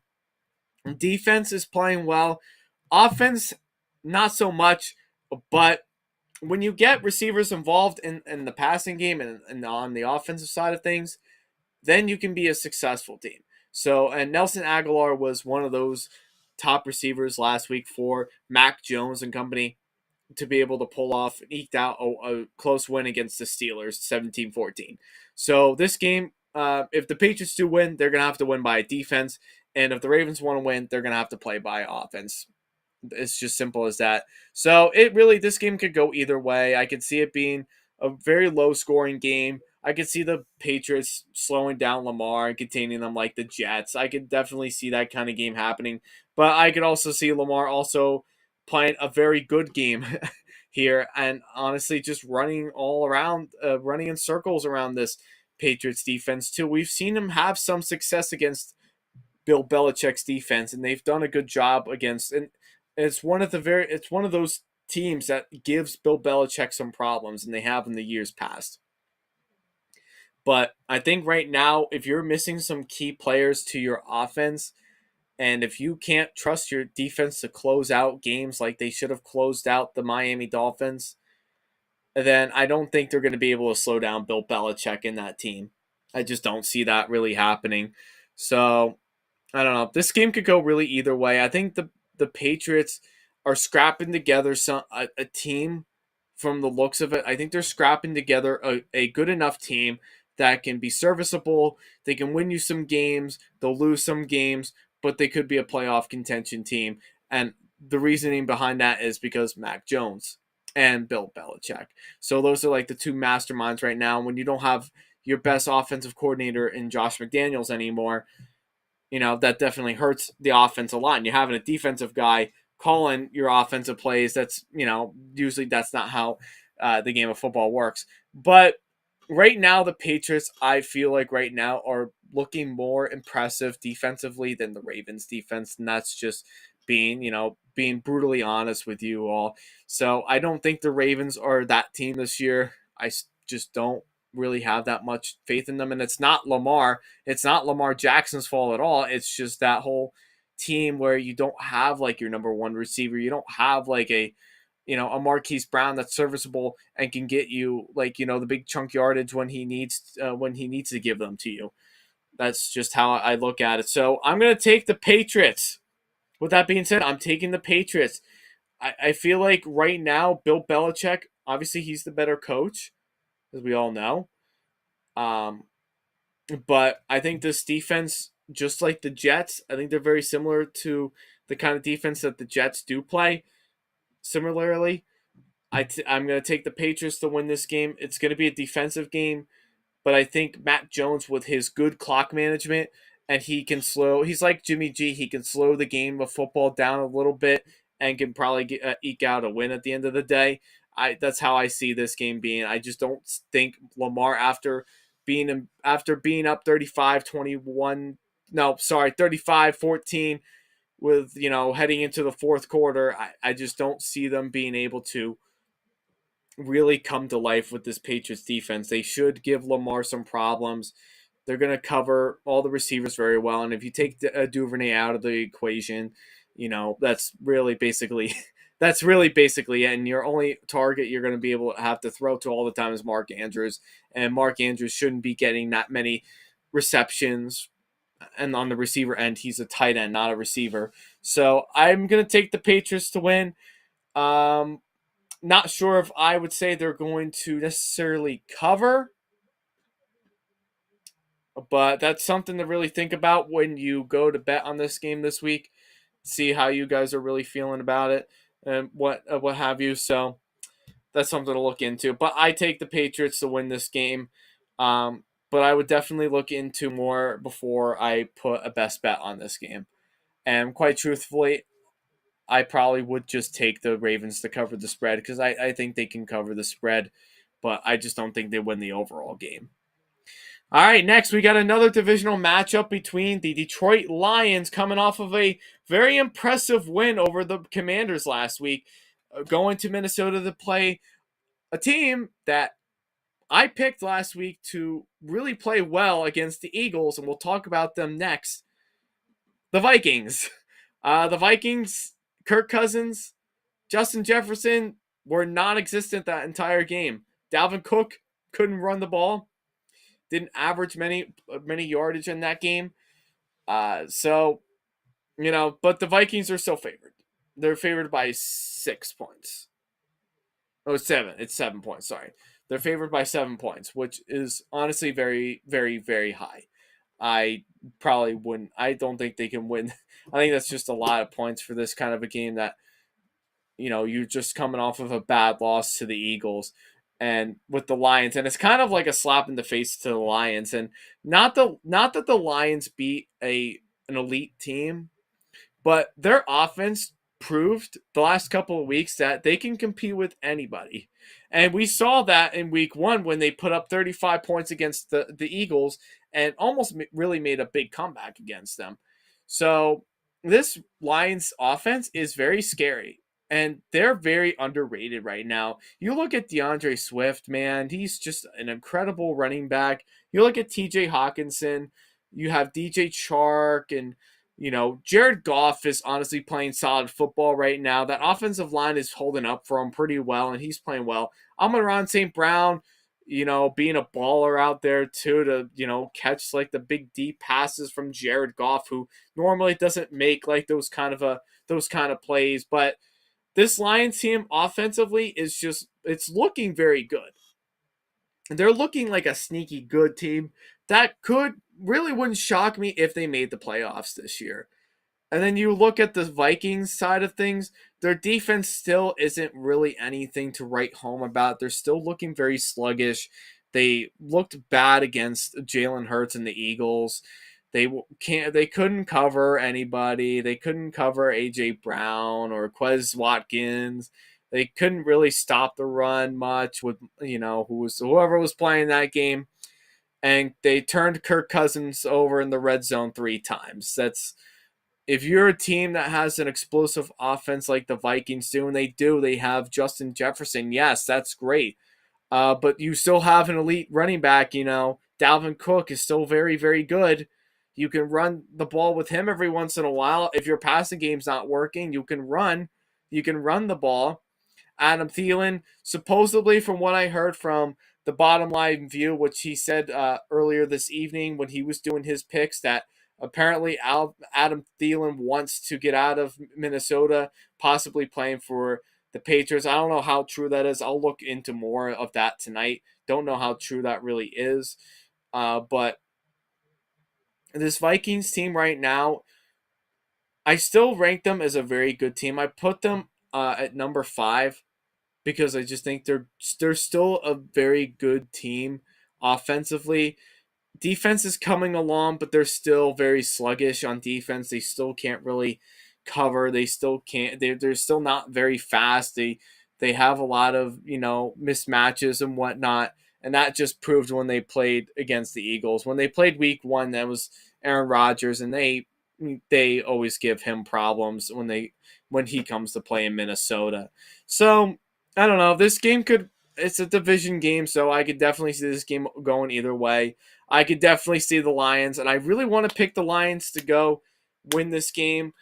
defense is playing well. Offense, not so much, but when you get receivers involved in the passing game and on the offensive side of things, then you can be a successful team. So, and Nelson Aguilar was one of those top receivers last week for Mac Jones and company to be able to pull off, eked out a close win against the Steelers, 17-14. So this game, if the Patriots do win, they're going to have to win by defense. And if the Ravens want to win, they're going to have to play by offense. It's just simple as that. So this game could go either way. I could see it being a very low scoring game. I could see the Patriots slowing down Lamar and containing them like the Jets. I could definitely see that kind of game happening. But I could also see Lamar also playing a very good game here and honestly just running all around, running in circles around this Patriots defense too. We've seen him have some success against Bill Belichick's defense, and they've done a good job against. And it's one of those teams that gives Bill Belichick some problems, and they have in the years past. But I think right now, if you're missing some key players to your offense, and if you can't trust your defense to close out games like they should have closed out the Miami Dolphins, then I don't think they're going to be able to slow down Bill Belichick in that team. I just don't see that really happening. So I don't know. This game could go really either way. I think the Patriots are scrapping together a team from the looks of it. I think they're scrapping together a good enough team that can be serviceable. They can win you some games. They'll lose some games, but they could be a playoff contention team. And the reasoning behind that is because Mac Jones and Bill Belichick. So those are like the two masterminds right now. When you don't have your best offensive coordinator in Josh McDaniels anymore, that definitely hurts the offense a lot. And you're having a defensive guy calling your offensive plays. That's, usually that's not how the game of football works. But right now, the Patriots, I feel like right now, are looking more impressive defensively than the Ravens defense. And that's just being brutally honest with you all. So I don't think the Ravens are that team this year. I just don't really have that much faith in them. And it's not Lamar. It's not Lamar Jackson's fault at all. It's just that whole team where you don't have like your number one receiver. You don't have like a Marquise Brown that's serviceable and can get you like the big chunk yardage when he needs to give them to you. That's just how I look at it. So I'm gonna take the Patriots. With that being said, I'm taking the Patriots. I feel like right now, Bill Belichick, obviously he's the better coach, as we all know. Um, but I think this defense, just like the Jets, I think they're very similar to the kind of defense that the Jets do play. Similarly, I'm going to take the Patriots to win this game. It's going to be a defensive game, but I think Matt Jones, with his good clock management, and he's like Jimmy G, he can slow the game of football down a little bit and can probably eke out a win at the end of the day. That's how I see this game being. I just don't think Lamar, after being up 35-21, no, sorry, 35-14 with, heading into the fourth quarter, I just don't see them being able to really come to life with this Patriots defense. They should give Lamar some problems. They're going to cover all the receivers very well. And if you take Duvernay out of the equation, that's really basically it. And your only target you're going to be able to have to throw to all the time is Mark Andrews. And Mark Andrews shouldn't be getting that many receptions. And on the receiver end, he's a tight end, not a receiver. So I'm going to take the Patriots to win. Not sure if I would say they're going to necessarily cover, but that's something to really think about when you go to bet on this game this week. See how you guys are really feeling about it and what have you. So that's something to look into. But I take the Patriots to win this game. But I would definitely look into more before I put a best bet on this game. And quite truthfully, I probably would just take the Ravens to cover the spread because I think they can cover the spread, but I just don't think they win the overall game. All right, next we got another divisional matchup between the Detroit Lions, coming off of a very impressive win over the Commanders last week, going to Minnesota to play a team that I picked last week to really play well against the Eagles, and we'll talk about them next. The Vikings. The Vikings, Kirk Cousins, Justin Jefferson were non-existent that entire game. Dalvin Cook couldn't run the ball. Didn't average many yardage in that game. But the Vikings are still favored. They're favored by 6 points. Oh, 7. It's 7 points. Sorry. They're favored by 7 points, which is honestly very, very, very high. I probably wouldn't. I don't think they can win. I think that's just a lot of points for this kind of a game that, you're just coming off of a bad loss to the Eagles and with the Lions. And it's kind of like a slap in the face to the Lions. And not that the Lions beat an elite team, but their offense proved the last couple of weeks that they can compete with anybody. And we saw that in week 1 when they put up 35 points against the Eagles and almost really made a big comeback against them. So this Lions offense is very scary. And they're very underrated right now. You look at DeAndre Swift, man, he's just an incredible running back. You look at TJ Hawkinson, you have DJ Chark, and Jared Goff is honestly playing solid football right now. That offensive line is holding up for him pretty well, and he's playing well. Amon-Ra St. Brown, being a baller out there too to, catch like the big deep passes from Jared Goff, who normally doesn't make like those kind of plays. But this Lions team offensively it's looking very good. They're looking like a sneaky good team that wouldn't shock me if they made the playoffs this year. And then you look at the Vikings side of things, their defense still isn't really anything to write home about. They're still looking very sluggish. They looked bad against Jalen Hurts and the Eagles. They couldn't cover anybody. They couldn't cover AJ Brown or Quez Watkins. They couldn't really stop the run much with whoever was playing that game, and they turned Kirk Cousins over in the red zone 3 times. That's If you're a team that has an explosive offense like the Vikings do, and they have Justin Jefferson. Yes, that's great. But you still have an elite running back. Dalvin Cook is still very, very good. You can run the ball with him every once in a while. If your passing game's not working, you can run. You can run the ball. Adam Thielen, supposedly, from what I heard from the Bottom Line View, which he said earlier this evening when he was doing his picks, that apparently Adam Thielen wants to get out of Minnesota, possibly playing for the Patriots. I don't know how true that is. I'll look into more of that tonight. Don't know how true that really is. But this Vikings team right now, I still rank them as a very good team. I put them at number 5 because I just think they're still a very good team offensively. Defense is coming along, but they're still very sluggish on defense. They still can't really cover. They still can't. They're still not very fast. They have a lot of mismatches and whatnot, and that just proved when they played against the Eagles. When they played Week 1, that was Aaron Rodgers, and they always give him problems when he comes to play in Minnesota. So I don't know. This game it's a division game, so I could definitely see this game going either way. I could definitely see the Lions, and I really want to pick the Lions to go win this game.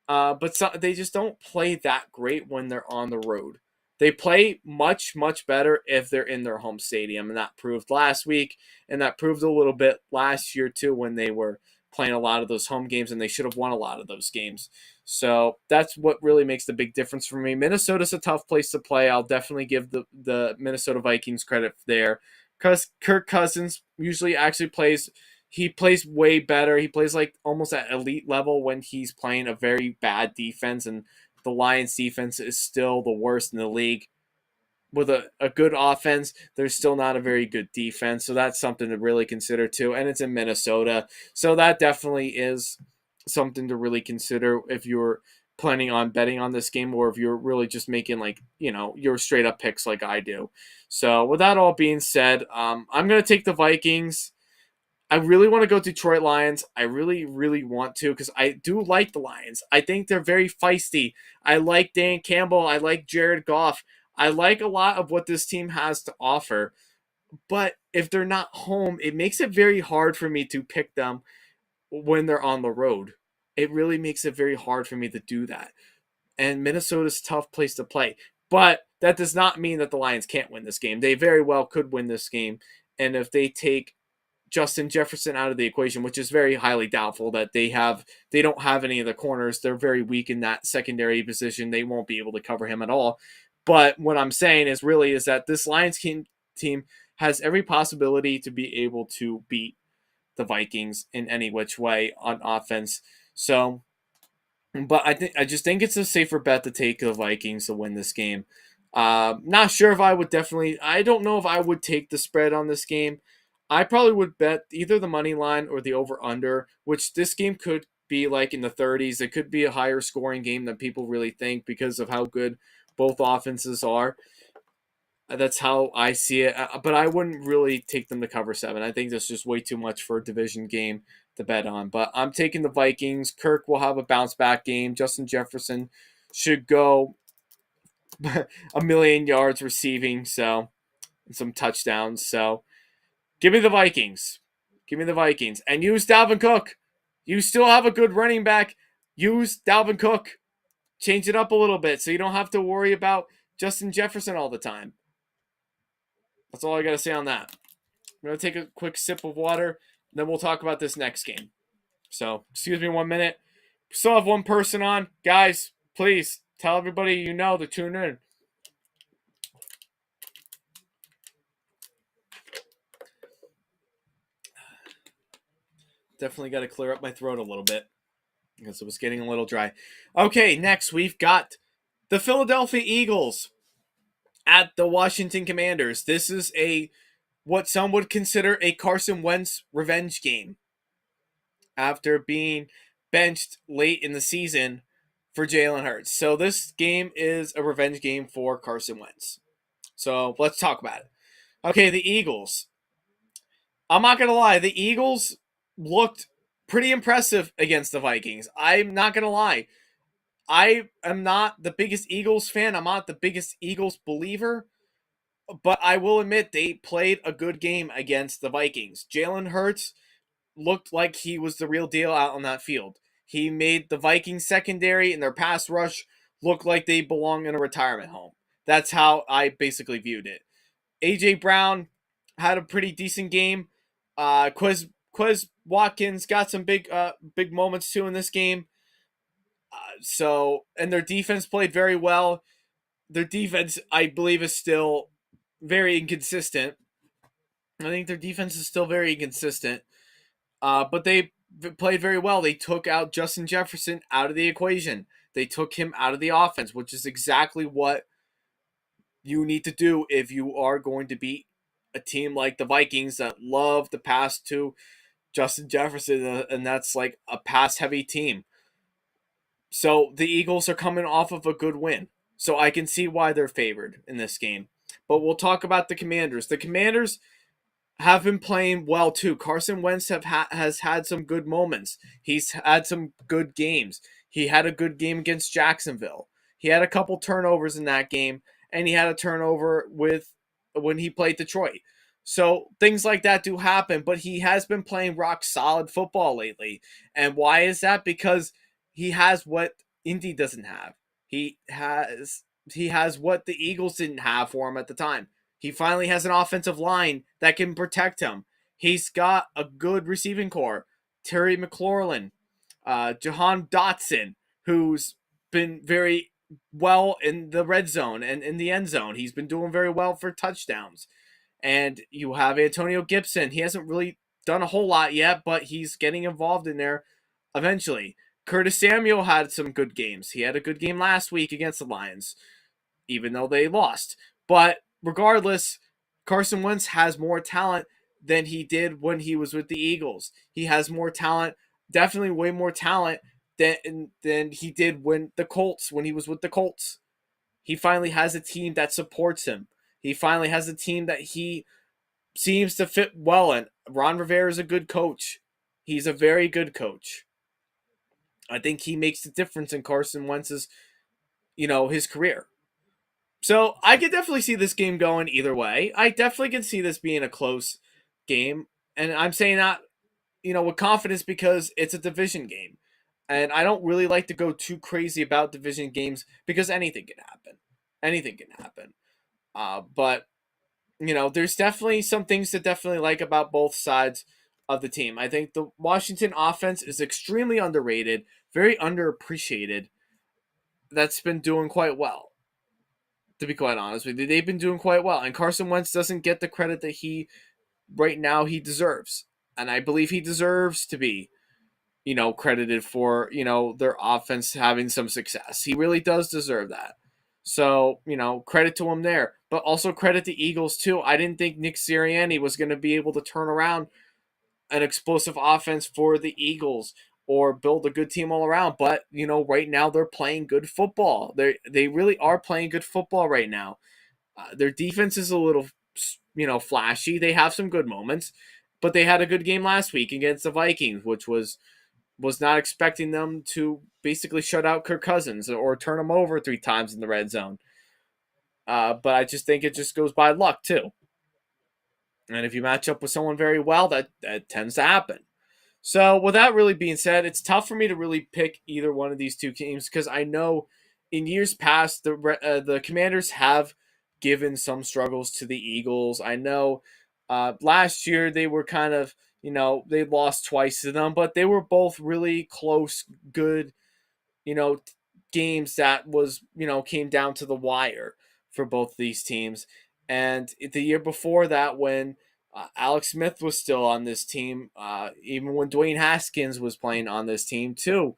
But they just don't play that great when they're on the road. They play much, much better if they're in their home stadium, and that proved last week, and that proved a little bit last year too when they were playing a lot of those home games, and they should have won a lot of those games. So that's what really makes the big difference for me. Minnesota's a tough place to play. I'll definitely give the Minnesota Vikings credit there, because Kirk Cousins usually actually plays way better. He plays like almost at elite level when he's playing a very bad defense, and the Lions defense is still the worst in the league. With a good offense, there's still not a very good defense. So that's something to really consider too. And it's in Minnesota. So that definitely is something to really consider if you're planning on betting on this game, or if you're really just making your straight up picks like I do. So with that all being said, I'm going to take the Vikings. I really want to go Detroit Lions. I really, really want to, because I do like the Lions. I think they're very feisty. I like Dan Campbell. I like Jared Goff. I like a lot of what this team has to offer. But if they're not home, it makes it very hard for me to pick them when they're on the road. It really makes it very hard for me to do that. And Minnesota's a tough place to play. But that does not mean that the Lions can't win this game. They very well could win this game. And if they take Justin Jefferson out of the equation, which is very highly doubtful, that they don't have any of the corners. They're very weak in that secondary position. They won't be able to cover him at all. But what I'm saying is that this Lions team has every possibility to be able to beat the Vikings in any which way on offense. So, but I just think it's a safer bet to take the Vikings to win this game. Not sure if I would definitely. I don't know if I would take the spread on this game. I probably would bet either the money line or the over under, which this game could be like in the 30s. It could be a higher scoring game than people really think because of how good both offenses are. That's how I see it. But I wouldn't really take them to cover 7. I think that's just way too much for a division game to bet on. But I'm taking the Vikings. Kirk will have a bounce back game. Justin Jefferson should go a million yards receiving, so, and some touchdowns. So give me the Vikings. Give me the Vikings. And use Dalvin Cook. You still have a good running back. Use Dalvin Cook. Change it up a little bit so you don't have to worry about Justin Jefferson all the time. That's all I got to say on that. I'm going to take a quick sip of water, and then we'll talk about this next game. So, excuse me 1 minute. Still have one person on. Guys, please tell everybody you know to tune in. Definitely got to clear up my throat a little bit because it was getting a little dry. Okay, next we've got the Philadelphia Eagles at the Washington Commanders. This is what some would consider a Carson Wentz revenge game. after being benched late in the season for Jalen Hurts. So this game is a revenge game for Carson Wentz. So let's talk about it. Okay, the Eagles. I'm not going to lie. The Eagles looked pretty impressive against the Vikings. I'm not going to lie. I am not the biggest Eagles fan. I'm not the biggest Eagles believer. But I will admit they played a good game against the Vikings. Jalen Hurts looked like he was the real deal out on that field. He made the Vikings secondary and their pass rush look like they belong in a retirement home. That's how I basically viewed it. AJ Brown had a pretty decent game. Quez Watkins got some big moments too in this game. And their defense played very well. Their defense, I believe, is still very inconsistent. I think their defense is still very inconsistent. But they played very well. They took out Justin Jefferson out of the equation. They took him out of the offense, which is exactly what you need to do if you are going to beat a team like the Vikings that love to pass to Justin Jefferson, and that's like a pass-heavy team. So the Eagles are coming off of a good win. So I can see why they're favored in this game. But we'll talk about the Commanders. The Commanders have been playing well too. Carson Wentz has had some good moments. He's had some good games. He had a good game against Jacksonville. He had a couple turnovers in that game, and he had a turnover when he played Detroit. So things like that do happen, but he has been playing rock solid football lately. And why is that? Because he has what Indy doesn't have. He has what the Eagles didn't have for him at the time. He finally has an offensive line that can protect him. He's got a good receiving core. Terry McLaurin, Jahan Dotson, who's been very well in the red zone and in the end zone. He's been doing very well for touchdowns. And you have Antonio Gibson. He hasn't really done a whole lot yet, but he's getting involved in there eventually. Curtis Samuel had some good games. He had a good game last week against the Lions, even though they lost. But regardless, Carson Wentz has more talent than he did when he was with the Eagles. He has more talent, definitely way more talent than he did when he was with the Colts. He finally has a team that supports him. He finally has a team that he seems to fit well in. Ron Rivera is a good coach. He's a very good coach. I think he makes the difference in Carson Wentz's, his career. So I could definitely see this game going either way. I definitely can see this being a close game. And I'm saying that, with confidence because it's a division game. And I don't really like to go too crazy about division games because anything can happen. Anything can happen. But, there's definitely some things to definitely like about both sides of the team. I think the Washington offense is extremely underrated, very underappreciated. That's been doing quite well, to be quite honest with you. They've been doing quite well. And Carson Wentz doesn't get the credit that right now, he deserves. And I believe he deserves to be, credited for, their offense having some success. He really does deserve that. So, credit to him there. But also credit the Eagles, too. I didn't think Nick Sirianni was going to be able to turn around an explosive offense for the Eagles or build a good team all around. But, right now they're playing good football. They really are playing good football right now. Their defense is a little, flashy. They have some good moments, but they had a good game last week against the Vikings, which was not expecting them to basically shut out Kirk Cousins or turn him over 3 times in the red zone. But I just think it just goes by luck too. And if you match up with someone very well, that tends to happen. So with that really being said, it's tough for me to really pick either one of these two teams because I know in years past the Commanders have given some struggles to the Eagles. I know last year they were kind of, they lost twice to them, but they were both really close, good, you know, games that was, came down to the wire for both these teams. And the year before that, when Alex Smith was still on this team, even when Dwayne Haskins was playing on this team too,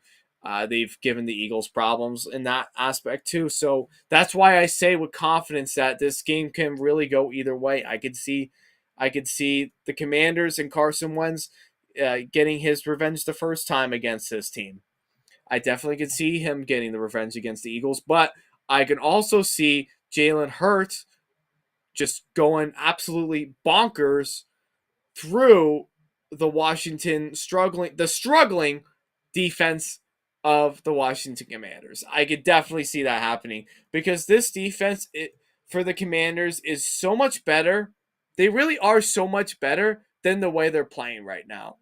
they've given the Eagles problems in that aspect too. So that's why I say with confidence that this game can really go either way. I could see the Commanders and Carson Wentz getting his revenge the first time against his team. I definitely could see him getting the revenge against the Eagles, but I can also see Jalen Hurts just going absolutely bonkers through the struggling defense of the Washington Commanders. I could definitely see that happening because this defense for the Commanders is so much better. They really are so much better than the way they're playing right now.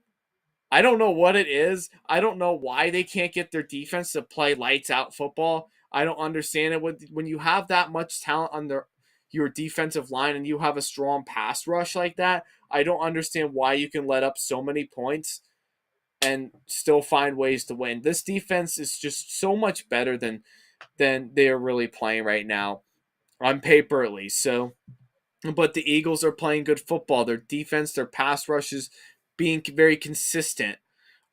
I don't know what it is. I don't know why they can't get their defense to play lights out football. I don't understand it. When you have that much talent on your defensive line and you have a strong pass rush like that, I don't understand why you can let up so many points and still find ways to win. This defense is just so much better than they're really playing right now, on paper at least. So, but the Eagles are playing good football. Their defense, their pass rushes being very consistent.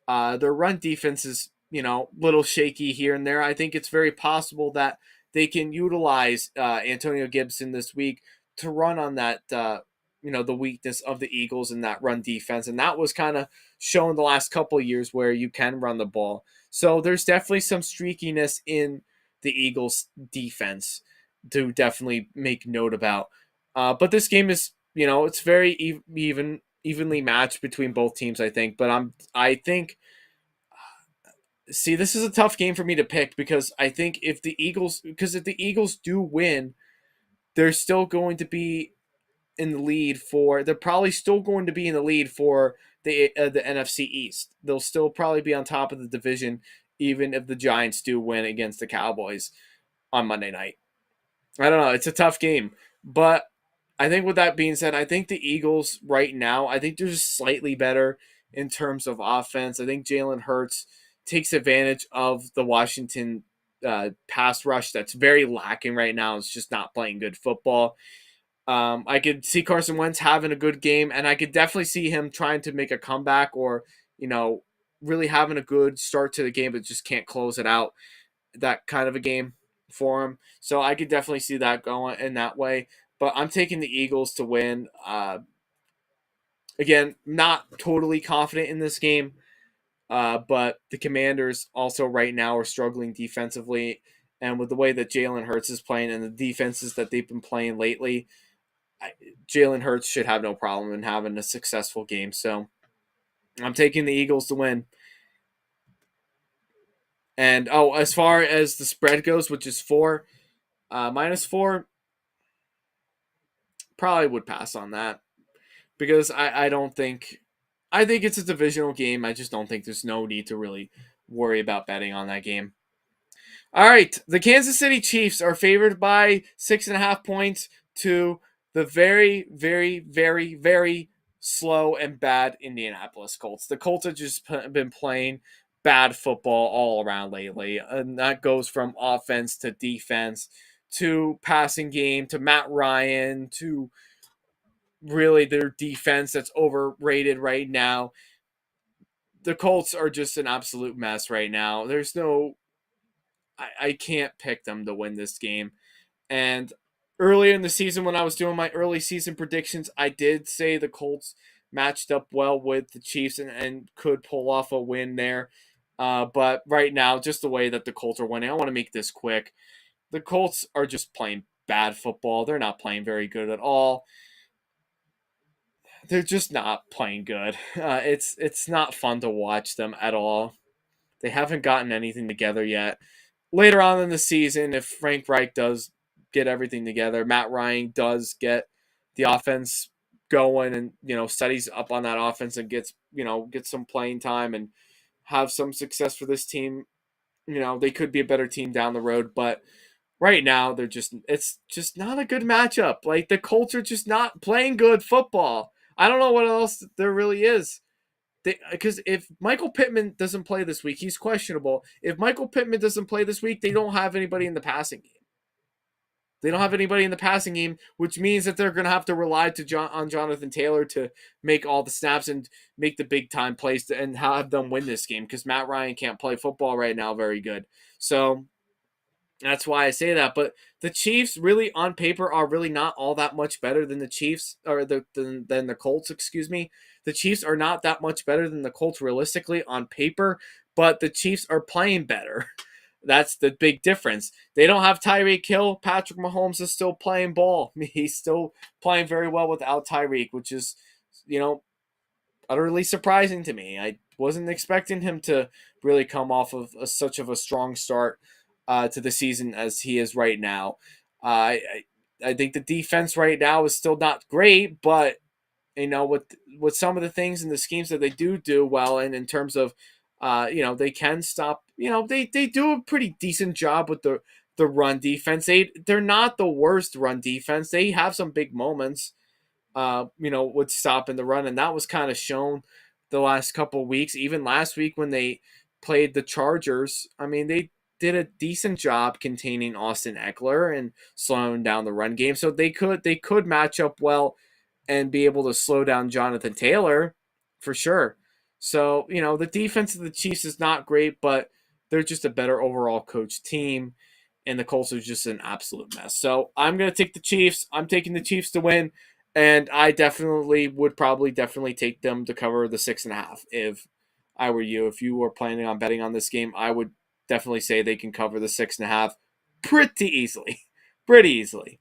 Their run defense is, little shaky here and there. I think it's very possible that they can utilize Antonio Gibson this week to run on that, the weakness of the Eagles in that run defense. And that was kind of shown the last couple of years where you can run the ball. So there's definitely some streakiness in the Eagles defense to definitely make note about. But this game is, it's very evenly matched between both teams, I think. But I think, see, this is a tough game for me to pick because I think if the Eagles do win, they're still going to be in the lead for. They're probably still going to be in the lead for the NFC East. They'll still probably be on top of the division, even if the Giants do win against the Cowboys on Monday night. I don't know. It's a tough game, but I think with that being said, I think the Eagles right now, I think they're just slightly better in terms of offense. I think Jalen Hurts takes advantage of the Washington pass rush that's very lacking right now. It's just not playing good football. I could see Carson Wentz having a good game, and I could definitely see him trying to make a comeback or, really having a good start to the game, but just can't close it out. That kind of a game for him. So I could definitely see that going in that way. But I'm taking the Eagles to win. Again, not totally confident in this game, but the Commanders also right now are struggling defensively. And with the way that Jalen Hurts is playing and the defenses that they've been playing lately, Jalen Hurts should have no problem in having a successful game. So I'm taking the Eagles to win. And as far as the spread goes, which is -4, probably would pass on that because I don't think. I think it's a divisional game. I just don't think there's no need to really worry about betting on that game. All right, the Kansas City Chiefs are favored by 6.5 points to the very, very, very, very slow and bad Indianapolis Colts. The Colts have just been playing bad football all around lately, and that goes from offense to defense to passing game to Matt Ryan to really their defense that's overrated right now. The Colts are just an absolute mess right now. There's no I can't pick them to win this game. And earlier in the season, when I was doing my early season predictions, I did say the Colts matched up well with the Chiefs and could pull off a win there. But right now, just the way that the Colts are winning, I want to make this quick. The Colts are just playing bad football. They're not playing very good at all. They're just not playing good. It's not fun to watch them at all. They haven't gotten anything together yet. Later on in the season, if Frank Reich does get everything together, Matt Ryan does get the offense going and studies up on that offense and gets some playing time and have some success for this team, they could be a better team down the road. But right now, it's just not a good matchup. Like the Colts are just not playing good football. I don't know what else there really is. Because if Michael Pittman doesn't play this week, he's questionable. If Michael Pittman doesn't play this week, they don't have anybody in the passing game. They don't have anybody in the passing game, which means that they're going to have to rely on Jonathan Taylor to make all the snaps and make the big time plays and have them win this game because Matt Ryan can't play football right now very good. So That's why I say that. But the Chiefs really, on paper, are really not all that much better than the Chiefs or than the Colts. Excuse me. The Chiefs are not that much better than the Colts realistically on paper, but the Chiefs are playing better. That's the big difference. They don't have Tyreek Hill. Patrick Mahomes is still playing ball. He's still playing very well without Tyreek, which is, you know, utterly surprising to me. I wasn't expecting him to really come off of such of a strong start to the season as he is right now. I think the defense right now is still not great, but with some of the things and the schemes that they do well in terms of they can stop. They do a pretty decent job with the run defense. They're not the worst run defense. They have some big moments would stop in the run, and that was kind of shown the last couple of weeks. Even last week when they played the Chargers, I mean, they did a decent job containing Austin Eckler and slowing down the run game. So they could match up well and be able to slow down Jonathan Taylor for sure. So, the defense of the Chiefs is not great, but they're just a better overall coach team. And the Colts are just an absolute mess. So I'm going to take the Chiefs. I'm taking the Chiefs to win. And I definitely take them to cover the 6.5 if I were you. If you were planning on betting on this game, I would definitely say they can cover the 6.5 pretty easily. Pretty easily.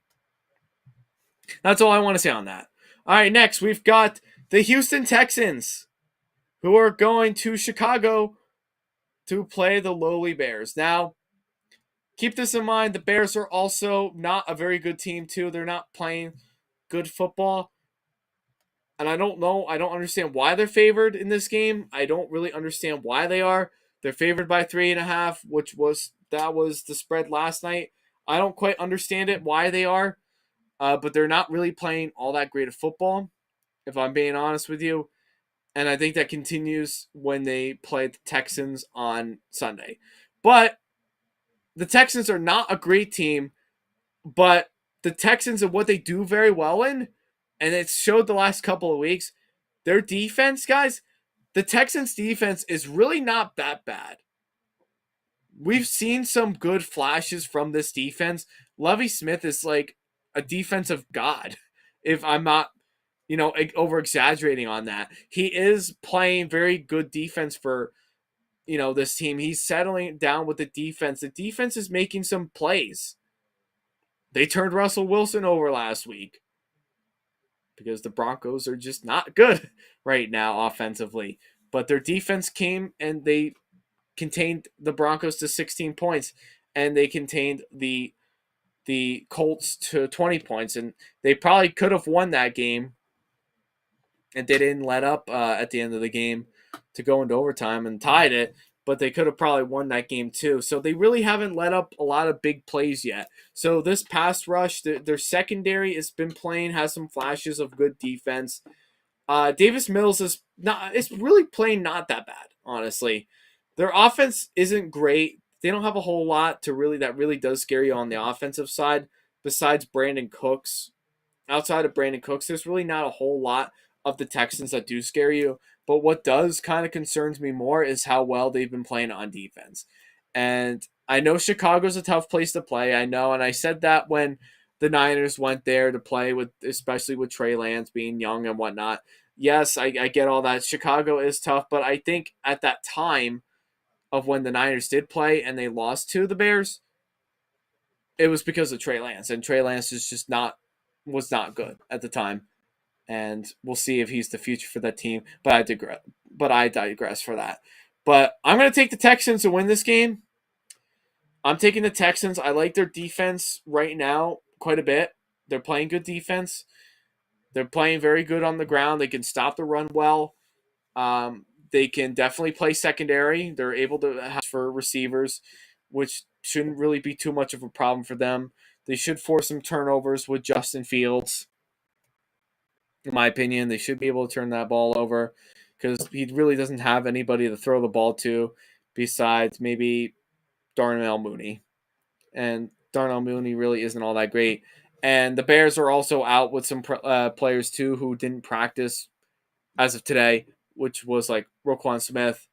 That's all I want to say on that. All right, next we've got the Houston Texans, who are going to Chicago to play the lowly Bears. Now, keep this in mind, the Bears are also not a very good team, too. They're not playing good football. And I don't know. I don't understand why they're favored in this game. I don't really understand why they are. They're favored by 3.5, which was the spread last night. I don't quite understand it why they are, but they're not really playing all that great of football, if I'm being honest with you. And I think that continues when they play the Texans on Sunday. But the Texans are not a great team, but the Texans and what they do very well in, and it's showed the last couple of weeks, their defense, guys, the Texans defense is really not that bad. We've seen some good flashes from this defense. Lovie Smith is like a defensive god, if I'm not, over exaggerating on that. He is playing very good defense for, this team. He's settling down with the defense. The defense is making some plays. They turned Russell Wilson over last week because the Broncos are just not good right now offensively. But their defense came and they contained the Broncos to 16 points, and they contained the Colts to 20 points, and they probably could have won that game, and they didn't let up at the end of the game to go into overtime and tied it. But they could have probably won that game too. So they really haven't let up a lot of big plays yet. So this pass rush, their secondary has been playing, has some flashes of good defense. Davis Mills is not. It's really playing not that bad, honestly. Their offense isn't great. They don't have a whole lot that really does scare you on the offensive side. Besides Brandon Cooks, outside of Brandon Cooks, there's really not a whole lot of the Texans that do scare you. But what does kind of concerns me more is how well they've been playing on defense. And I know Chicago's a tough place to play. I know, and I said that when the Niners went there to play with, especially with Trey Lance being young and whatnot. Yes, I get all that. Chicago is tough, but I think at that time of when the Niners did play and they lost to the Bears, it was because of Trey Lance, and Trey Lance is just was not good at the time. And we'll see if he's the future for that team. But I digress for that. But I'm going to take the Texans to win this game. I'm taking the Texans. I like their defense right now quite a bit. They're playing good defense. They're playing very good on the ground. They can stop the run well. They can definitely play secondary. They're able to have for receivers, which shouldn't really be too much of a problem for them. They should force some turnovers with Justin Fields. In my opinion, they should be able to turn that ball over because he really doesn't have anybody to throw the ball to besides maybe Darnell Mooney. And Darnell Mooney really isn't all that great. And the Bears are also out with some players too who didn't practice as of today, which was like Roquan Smith.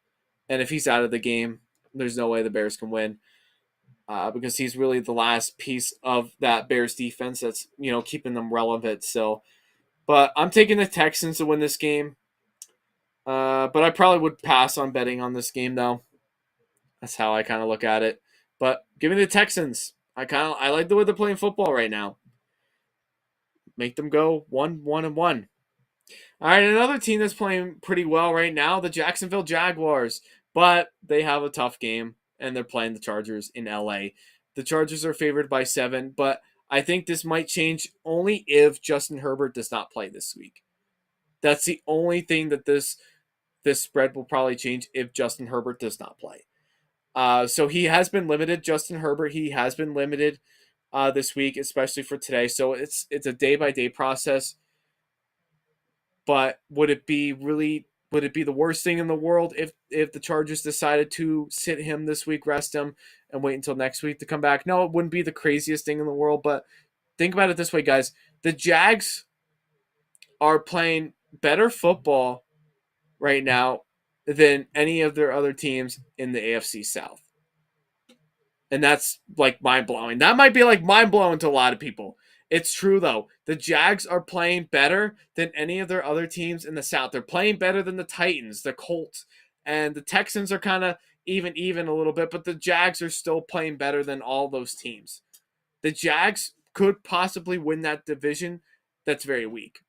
And if he's out of the game, there's no way the Bears can win. because he's really the last piece of that Bears defense that's keeping them relevant. So, but I'm taking the Texans to win this game. But I probably would pass on betting on this game though. That's how I kind of look at it. But give me the Texans. I like the way they're playing football right now. Make them go 1-1-1. All right, another team that's playing pretty well right now, the Jacksonville Jaguars, but they have a tough game and they're playing the Chargers in LA. The Chargers are favored by 7, but I think this might change only if Justin Herbert does not play this week. That's the only thing that this spread will probably change if Justin Herbert does not play. So he has been limited. Justin Herbert, he has been limited this week, especially for today. So it's a day by day process. But would it be the worst thing in the world if the Chargers decided to sit him this week, rest him, and wait until next week to come back? No, it wouldn't be the craziest thing in the world. But think about it this way, guys: the Jags are playing better football right now than any of their other teams in the AFC South. And that's like mind blowing. That might be like mind blowing to a lot of people. It's true though. The Jags are playing better than any of their other teams in the South. They're playing better than the Titans, the Colts, and the Texans are kind of even a little bit, but the Jags are still playing better than all those teams. The Jags could possibly win that division that's very weak.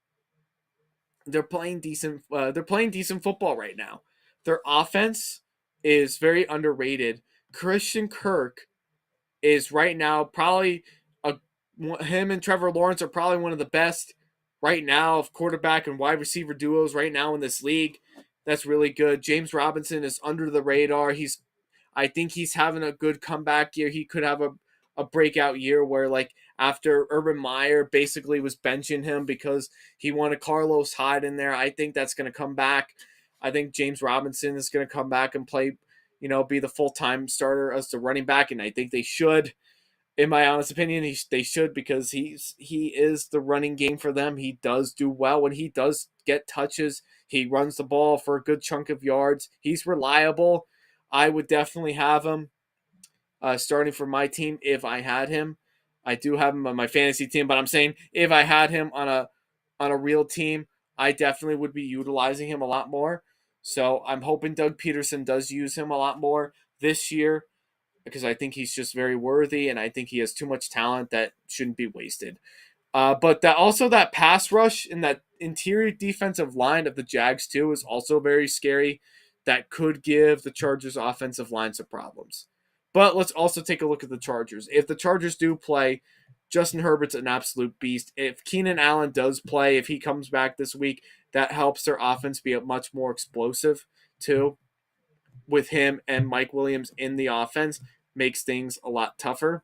They're playing decent football right now. Their offense is very underrated. Christian Kirk is right now probably him and Trevor Lawrence are probably one of the best right now of quarterback and wide receiver duos right now in this league. That's really good. James Robinson is under the radar. I think he's having a good comeback year. He could have a breakout year where like after Urban Meyer basically was benching him because he wanted Carlos Hyde in there. I think that's going to come back. I think James Robinson is going to come back and play, be the full-time starter as the running back, and I think they should. In my honest opinion, they should because he is the running game for them. He does do well when he does get touches. He runs the ball for a good chunk of yards. He's reliable. I would definitely have him starting for my team if I had him. I do have him on my fantasy team, but I'm saying if I had him on a real team, I definitely would be utilizing him a lot more. So I'm hoping Doug Peterson does use him a lot more this year because I think he's just very worthy and I think he has too much talent that shouldn't be wasted. But that pass rush and that interior defensive line of the Jags too is also very scary. That could give the Chargers offensive line some problems. But let's also take a look at the Chargers. If the Chargers do play, Justin Herbert's an absolute beast. If Keenan Allen does play, if he comes back this week, that helps their offense be much more explosive too. With him and Mike Williams in the offense, makes things a lot tougher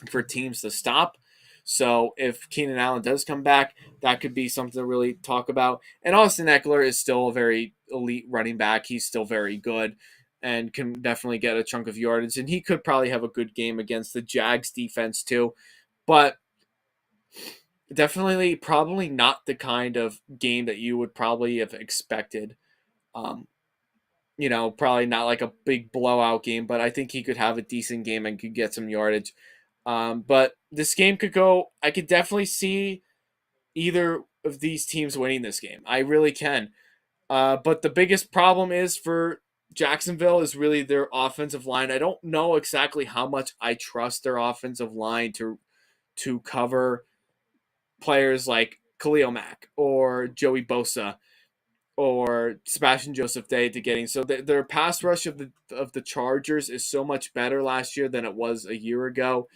for teams to stop. So if Keenan Allen does come back, that could be something to really talk about. And Austin Eckler is still a very elite running back. He's still very good and can definitely get a chunk of yardage. And he could probably have a good game against the Jags defense too. But definitely probably not the kind of game that you would probably have expected. Um, probably not like a big blowout game, but I think he could have a decent game and could get some yardage. But this game could go, I could definitely see either of these teams winning this game. I really can. But the biggest problem is for Jacksonville is really their offensive line. I don't know exactly how much I trust their offensive line to cover players like Khalil Mack or Joey Bosa or Sebastian Joseph Day to getting so their pass rush of the Chargers is so much better last year than it was a year ago.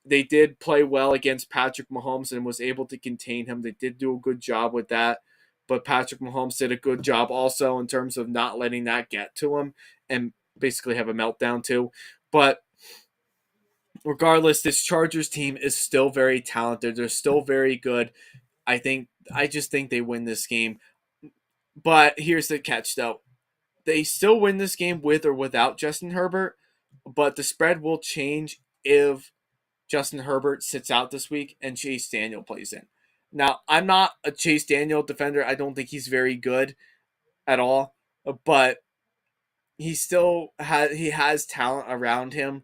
They did play well against Patrick Mahomes and was able to contain him. They did do a good job with that, but Patrick Mahomes did a good job also in terms of not letting that get to him and basically have a meltdown too. But regardless, this Chargers team is still very talented. They're still very good. I just think they win this game. But here's the catch, though. They still win this game with or without Justin Herbert, but the spread will change if Justin Herbert sits out this week and Chase Daniel plays in. Now, I'm not a Chase Daniel defender. I don't think he's very good at all, but he has talent around him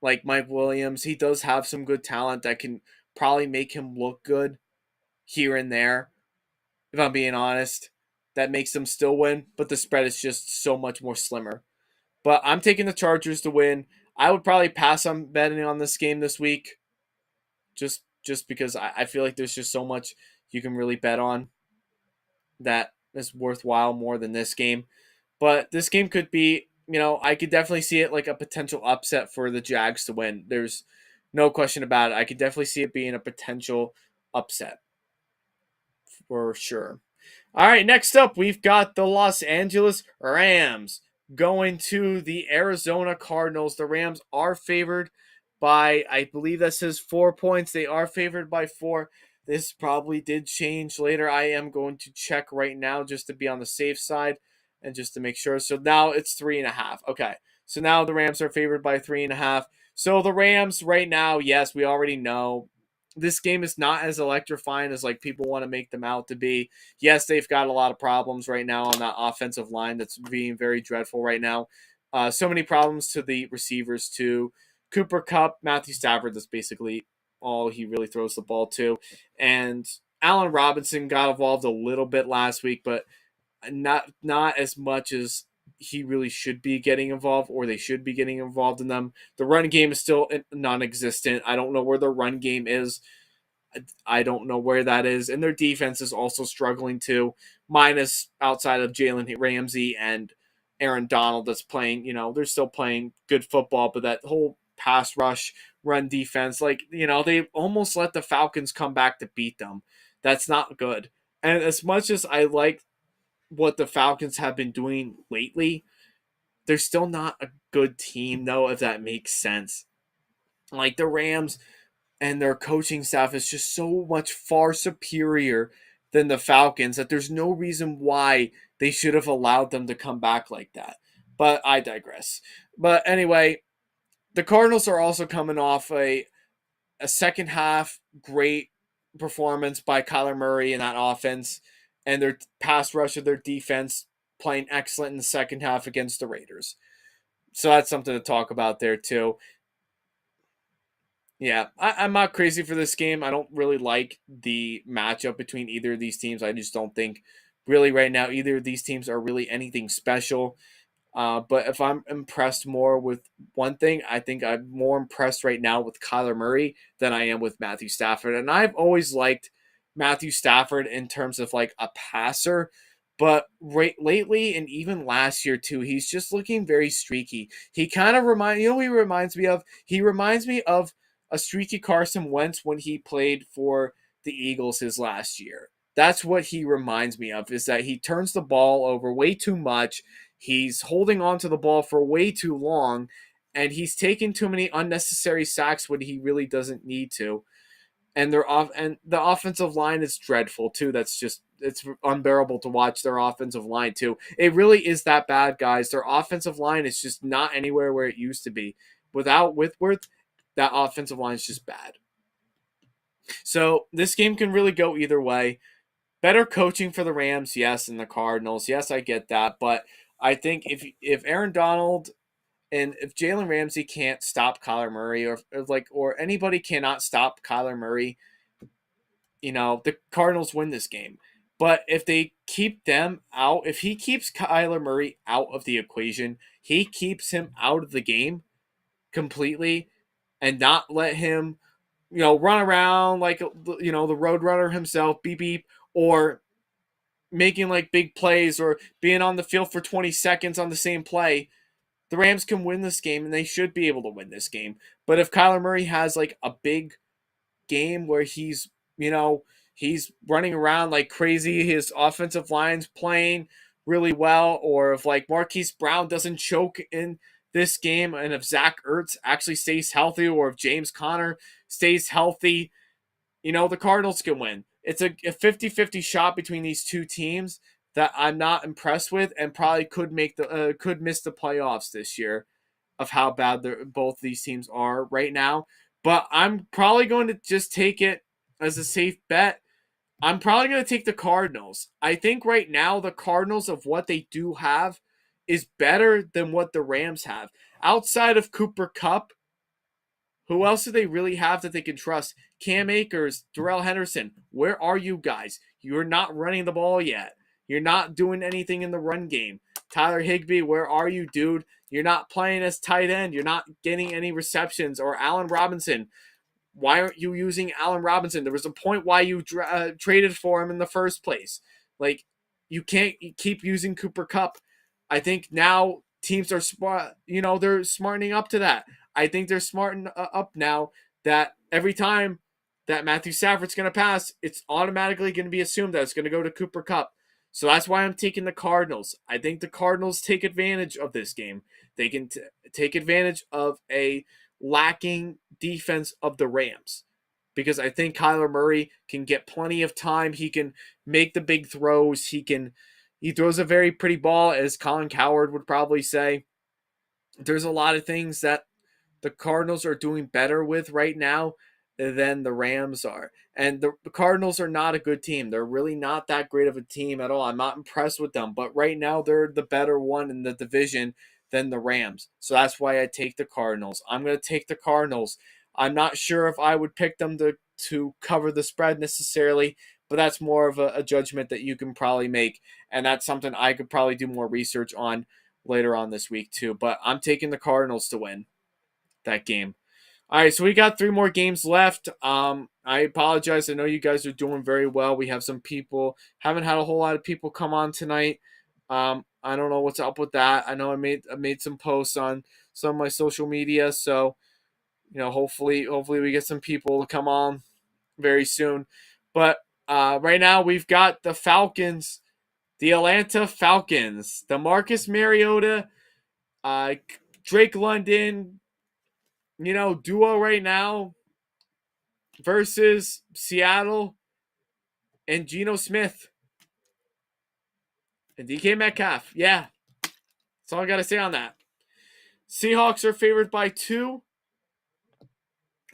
like Mike Williams. He does have some good talent that can probably make him look good here and there, if I'm being honest. That makes them still win, but the spread is just so much more slimmer. But I'm taking the Chargers to win. I would probably pass on betting on this game this week, just because I feel like there's just so much you can really bet on that is worthwhile more than this game. But this game could be, I could definitely see it like a potential upset for the Jags to win. There's no question about it. I could definitely see it being a potential upset for sure. All right, next up, we've got the Los Angeles Rams going to the Arizona Cardinals. The Rams are favored by, I believe that says 4 points. They are favored by 4. This probably did change later. I am going to check right now just to be on the safe side and just to make sure. So now it's 3.5. Okay, so now the Rams are favored by 3.5. So the Rams right now, yes, we already know this game is not as electrifying as like people want to make them out to be. Yes, they've got a lot of problems right now on that offensive line that's being very dreadful right now. So many problems to the receivers too. Cooper Kupp, Matthew Stafford, that's basically all he really throws the ball to. And Allen Robinson got involved a little bit last week, but not as much as he really should be getting involved, or they should be getting involved in them. The run game is still non-existent. I don't know where the run game is. I don't know where that is. And their defense is also struggling too, minus outside of Jalen Ramsey and Aaron Donald that's playing, they're still playing good football, but that whole pass rush, run defense, like, they almost let the Falcons come back to beat them. That's not good. And as much as I like what the Falcons have been doing lately, they're still not a good team, though, if that makes sense. Like the Rams and their coaching staff is just so much far superior than the Falcons that there's no reason why they should have allowed them to come back like that. But I digress. But anyway, the Cardinals are also coming off a second half great performance by Kyler Murray in that offense, and their pass rush of their defense playing excellent in the second half against the Raiders. So that's something to talk about there too. Yeah, I'm not crazy for this game. I don't really like the matchup between either of these teams. I just don't think really right now either of these teams are really anything special. But if I'm impressed more with one thing, I think I'm more impressed right now with Kyler Murray than I am with Matthew Stafford. And I've always liked Matthew Stafford in terms of like a passer. But lately, and even last year too, he's just looking very streaky. He kind of he reminds me of? He reminds me of a streaky Carson Wentz when he played for the Eagles his last year. That's what he reminds me of, is that he turns the ball over way too much. He's holding on to the ball for way too long, and he's taking too many unnecessary sacks when he really doesn't need to. And the offensive line is dreadful too. It's unbearable to watch their offensive line too. It really is that bad, guys. Their offensive line is just not anywhere where it used to be. Without Whitworth, that offensive line is just bad. So this game can really go either way. Better coaching for the Rams, yes, and the Cardinals, yes, I get that. But I think if Aaron Donald and if Jalen Ramsey can't stop Kyler Murray, or anybody cannot stop Kyler Murray, the Cardinals win this game. But if they keep them out, if he keeps Kyler Murray out of the equation, he keeps him out of the game completely, and not let him, run around like the road runner himself, beep beep, or making like big plays or being on the field for 20 seconds on the same play, the Rams can win this game, and they should be able to win this game. But if Kyler Murray has like a big game where he's running around like crazy, his offensive line's playing really well, or if like Marquise Brown doesn't choke in this game, and if Zach Ertz actually stays healthy, or if James Conner stays healthy, the Cardinals can win. It's a 50-50 shot between these two teams that I'm not impressed with, and probably could miss the playoffs this year of how bad both these teams are right now. But I'm probably going to just take it as a safe bet. I'm probably going to take the Cardinals. I think right now the Cardinals, of what they do have, is better than what the Rams have. Outside of Cooper Kupp, Who else do they really have that they can trust? Cam Akers, Darrell Henderson, where are you guys? You're not running the ball yet. You're not doing anything in the run game. Tyler Higbee, where are you, dude? You're not playing as tight end. You're not getting any receptions. Or Allen Robinson. Why aren't you using Allen Robinson? There was a point why you traded for him in the first place. Like, you can't keep using Cooper Kupp. I think now teams are smart. They're smartening up to that. I think they're smartening up now that every time that Matthew Stafford's going to pass, it's automatically going to be assumed that it's going to go to Cooper Kupp. So that's why I'm taking the Cardinals. I think the Cardinals take advantage of this game. They can take advantage of a lacking defense of the Rams, because I think Kyler Murray can get plenty of time. He can make the big throws. He throws a very pretty ball, as Colin Cowherd would probably say. There's a lot of things that the Cardinals are doing better with right now than the Rams are. And the Cardinals are not a good team. They're really not that great of a team at all. I'm not impressed with them. But right now, they're the better one in the division than the Rams. So that's why I take the Cardinals. I'm going to take the Cardinals. I'm not sure if I would pick them to cover the spread necessarily, but that's more of a judgment that you can probably make. And that's something I could probably do more research on later on this week too. But I'm taking the Cardinals to win that game. All right, so we got 3 more games left. I apologize. I know you guys are doing very well. We have some people, haven't had a whole lot of people come on tonight. I don't know what's up with that. I know I made some posts on some of my social media, so hopefully we get some people to come on very soon. But right now we've got the Falcons, the Atlanta Falcons, the Marcus Mariota, Drake London, duo right now versus Seattle and Geno Smith and DK Metcalf. Yeah, that's all I got to say on that. Seahawks are favored by 2.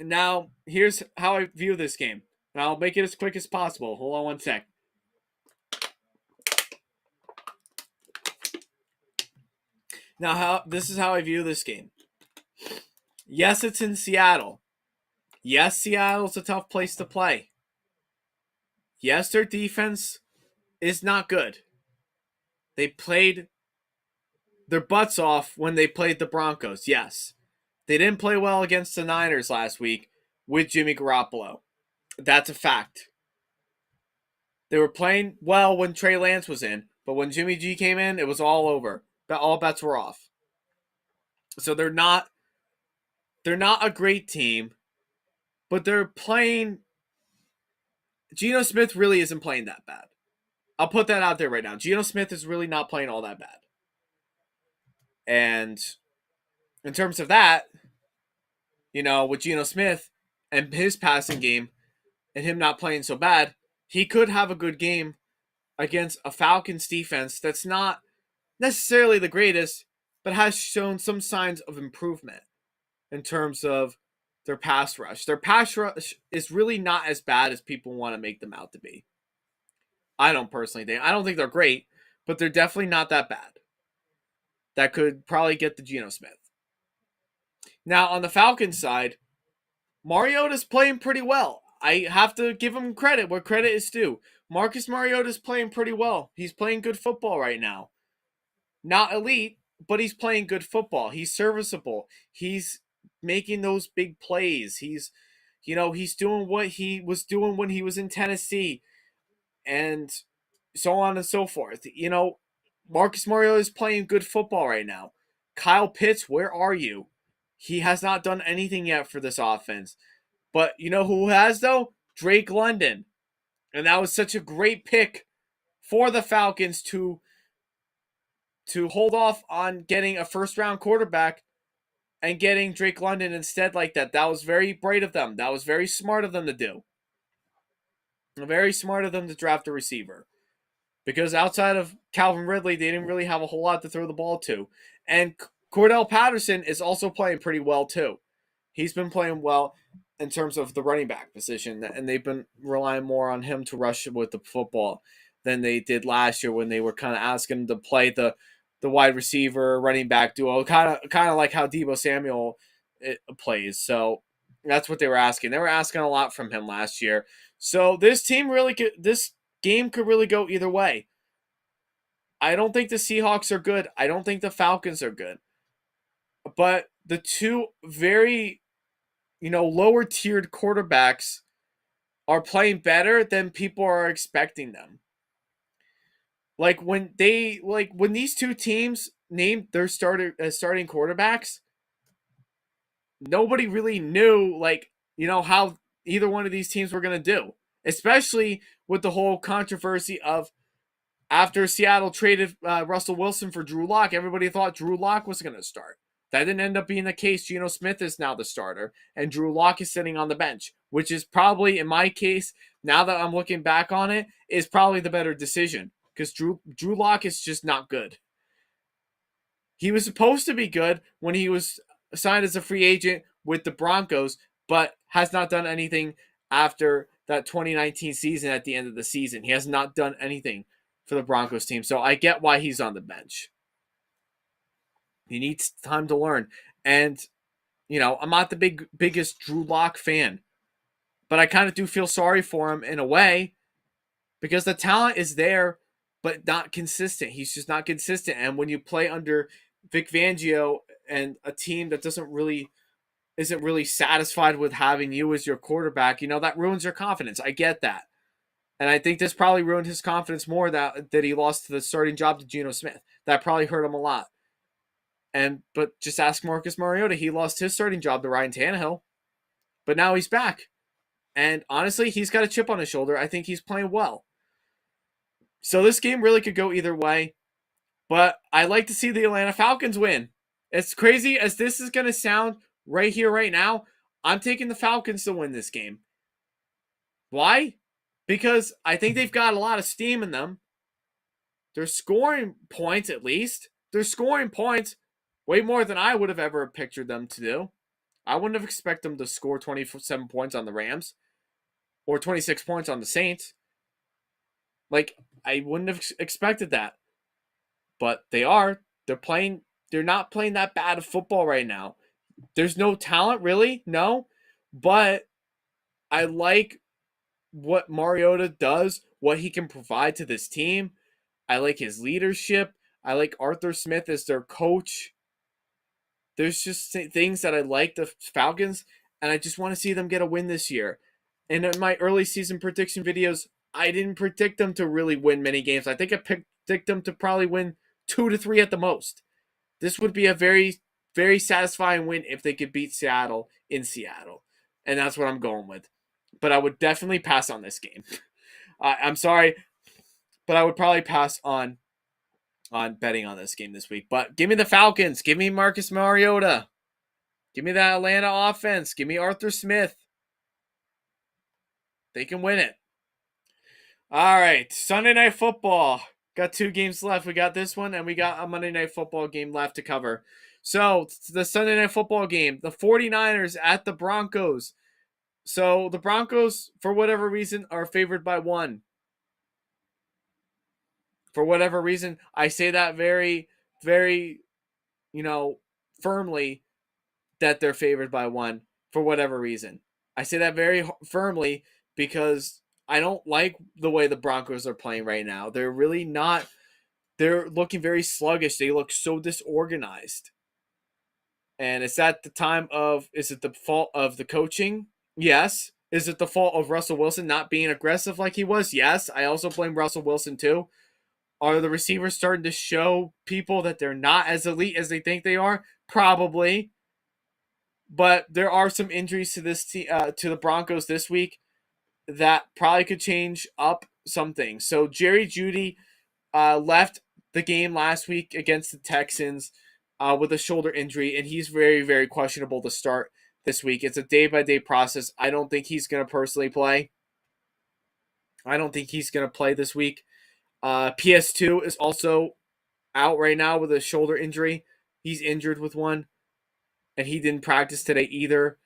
Now, here's how I view this game. And I'll make it as quick as possible. Hold on one sec. Now, this is how I view this game. Yes, it's in Seattle. Yes, Seattle's a tough place to play. Yes, their defense is not good. They played their butts off when they played the Broncos. Yes. They didn't play well against the Niners last week with Jimmy Garoppolo. That's a fact. They were playing well when Trey Lance was in, but when Jimmy G came in, it was all over. All bets were off. So they're not a great team, but they're playing. Geno Smith really isn't playing that bad. I'll put that out there right now. Geno Smith is really not playing all that bad. And in terms of that, with Geno Smith and his passing game and him not playing so bad, he could have a good game against a Falcons defense that's not necessarily the greatest, but has shown some signs of improvement in terms of their pass rush. Their pass rush is really not as bad as people want to make them out to be. I don't personally think. I don't think they're great, but they're definitely not that bad. That could probably get the Geno Smith. Now, on the Falcons side, Mariota's playing pretty well. I have to give him credit where credit is due. Marcus Mariota's playing pretty well. He's playing good football right now. Not elite, but he's playing good football. He's serviceable. He's making those big plays. He's doing what he was doing when he was in Tennessee, and so on and so forth. Marcus Mariota is playing good football right now. Kyle Pitts, where are you? He has not done anything yet for this offense. But you know who has, though? Drake London. And that was such a great pick for the Falcons to hold off on getting a first-round quarterback and getting Drake London instead like that. That was very bright of them. That was very smart of them to do. Very smart of them to draft a receiver. Because outside of Calvin Ridley, they didn't really have a whole lot to throw the ball to. And Cordell Patterson is also playing pretty well, too. He's been playing well in terms of the running back position, and they've been relying more on him to rush with the football than they did last year when they were kind of asking him to play the wide receiver running back duo, kind of like how Deebo Samuel plays. So That's what they were asking. They were asking a lot from him last year. So this game could really go either way. I don't think the Seahawks are good. I don't think the Falcons are good. But the two very, lower tiered quarterbacks are playing better than people are expecting them. When these two teams named their starting quarterbacks, nobody really knew how either one of these teams were going to do, especially with the whole controversy of after Seattle traded Russell Wilson for Drew Lock. Everybody thought Drew Lock was going to start. That didn't end up being the case. Geno Smith is now the starter, and Drew Lock is sitting on the bench, which is probably, in my case, now that I'm looking back on it, is probably the better decision because Drew Lock is just not good. He was supposed to be good when he was signed as a free agent with the Broncos, but has not done anything after that 2019 season at the end of the season. He has not done anything for the Broncos team. So I get why he's on the bench. He needs time to learn. And, I'm not the biggest Drew Lock fan, but I kind of do feel sorry for him in a way because the talent is there, but not consistent. He's just not consistent. And when you play under Vic Fangio and a team that isn't really satisfied with having you as your quarterback, that ruins your confidence. I get that. And I think this probably ruined his confidence more that he lost the starting job to Geno Smith. That probably hurt him a lot. But just ask Marcus Mariota. He lost his starting job to Ryan Tannehill. But now he's back. And honestly, he's got a chip on his shoulder. I think he's playing well. So this game really could go either way. But I like to see the Atlanta Falcons win. As crazy as this is going to sound right here, right now, I'm taking the Falcons to win this game. Why? Because I think they've got a lot of steam in them. They're scoring points at least. They're scoring points way more than I would have ever pictured them to do. I wouldn't have expected them to score 27 points on the Rams or 26 points on the Saints. I wouldn't have expected that. But they are. They're not playing that bad of football right now. There's no talent, really, no. But I like what Mariota does, what he can provide to this team. I like his leadership. I like Arthur Smith as their coach. There's just things that I like the Falcons, and I just want to see them get a win this year. And in my early season prediction videos, I didn't predict them to really win many games. I think I predict them to probably win 2 to 3 at the most. This would be a very, very satisfying win if they could beat Seattle in Seattle. And that's what I'm going with. But I would definitely pass on this game. I'm sorry, but I would probably pass on betting on this game this week. But give me the Falcons. Give me Marcus Mariota. Give me that Atlanta offense. Give me Arthur Smith. They can win it. All right, Sunday Night Football. Got 2 games left. We got this one, and we got a Monday Night Football game left to cover. So, the Sunday Night Football game, the 49ers at the Broncos. So, the Broncos, for whatever reason, are favored by 1. For whatever reason, I say that very, very, firmly that they're favored by 1 for whatever reason. I say that very firmly because I don't like the way the Broncos are playing right now. They're really not. They're looking very sluggish. They look so disorganized. And is it the fault of the coaching? Yes. Is it the fault of Russell Wilson not being aggressive like he was? Yes. I also blame Russell Wilson too. Are the receivers starting to show people that they're not as elite as they think they are? Probably. But there are some injuries to the Broncos this week that probably could change up some things. So Jerry Jeudy left the game last week against the Texans with a shoulder injury, and he's very, very questionable to start this week. It's a day-by-day process. I don't think he's going to personally play. I don't think he's going to play this week. PS2 is also out right now with a shoulder injury. He's injured with one, and he didn't practice today either.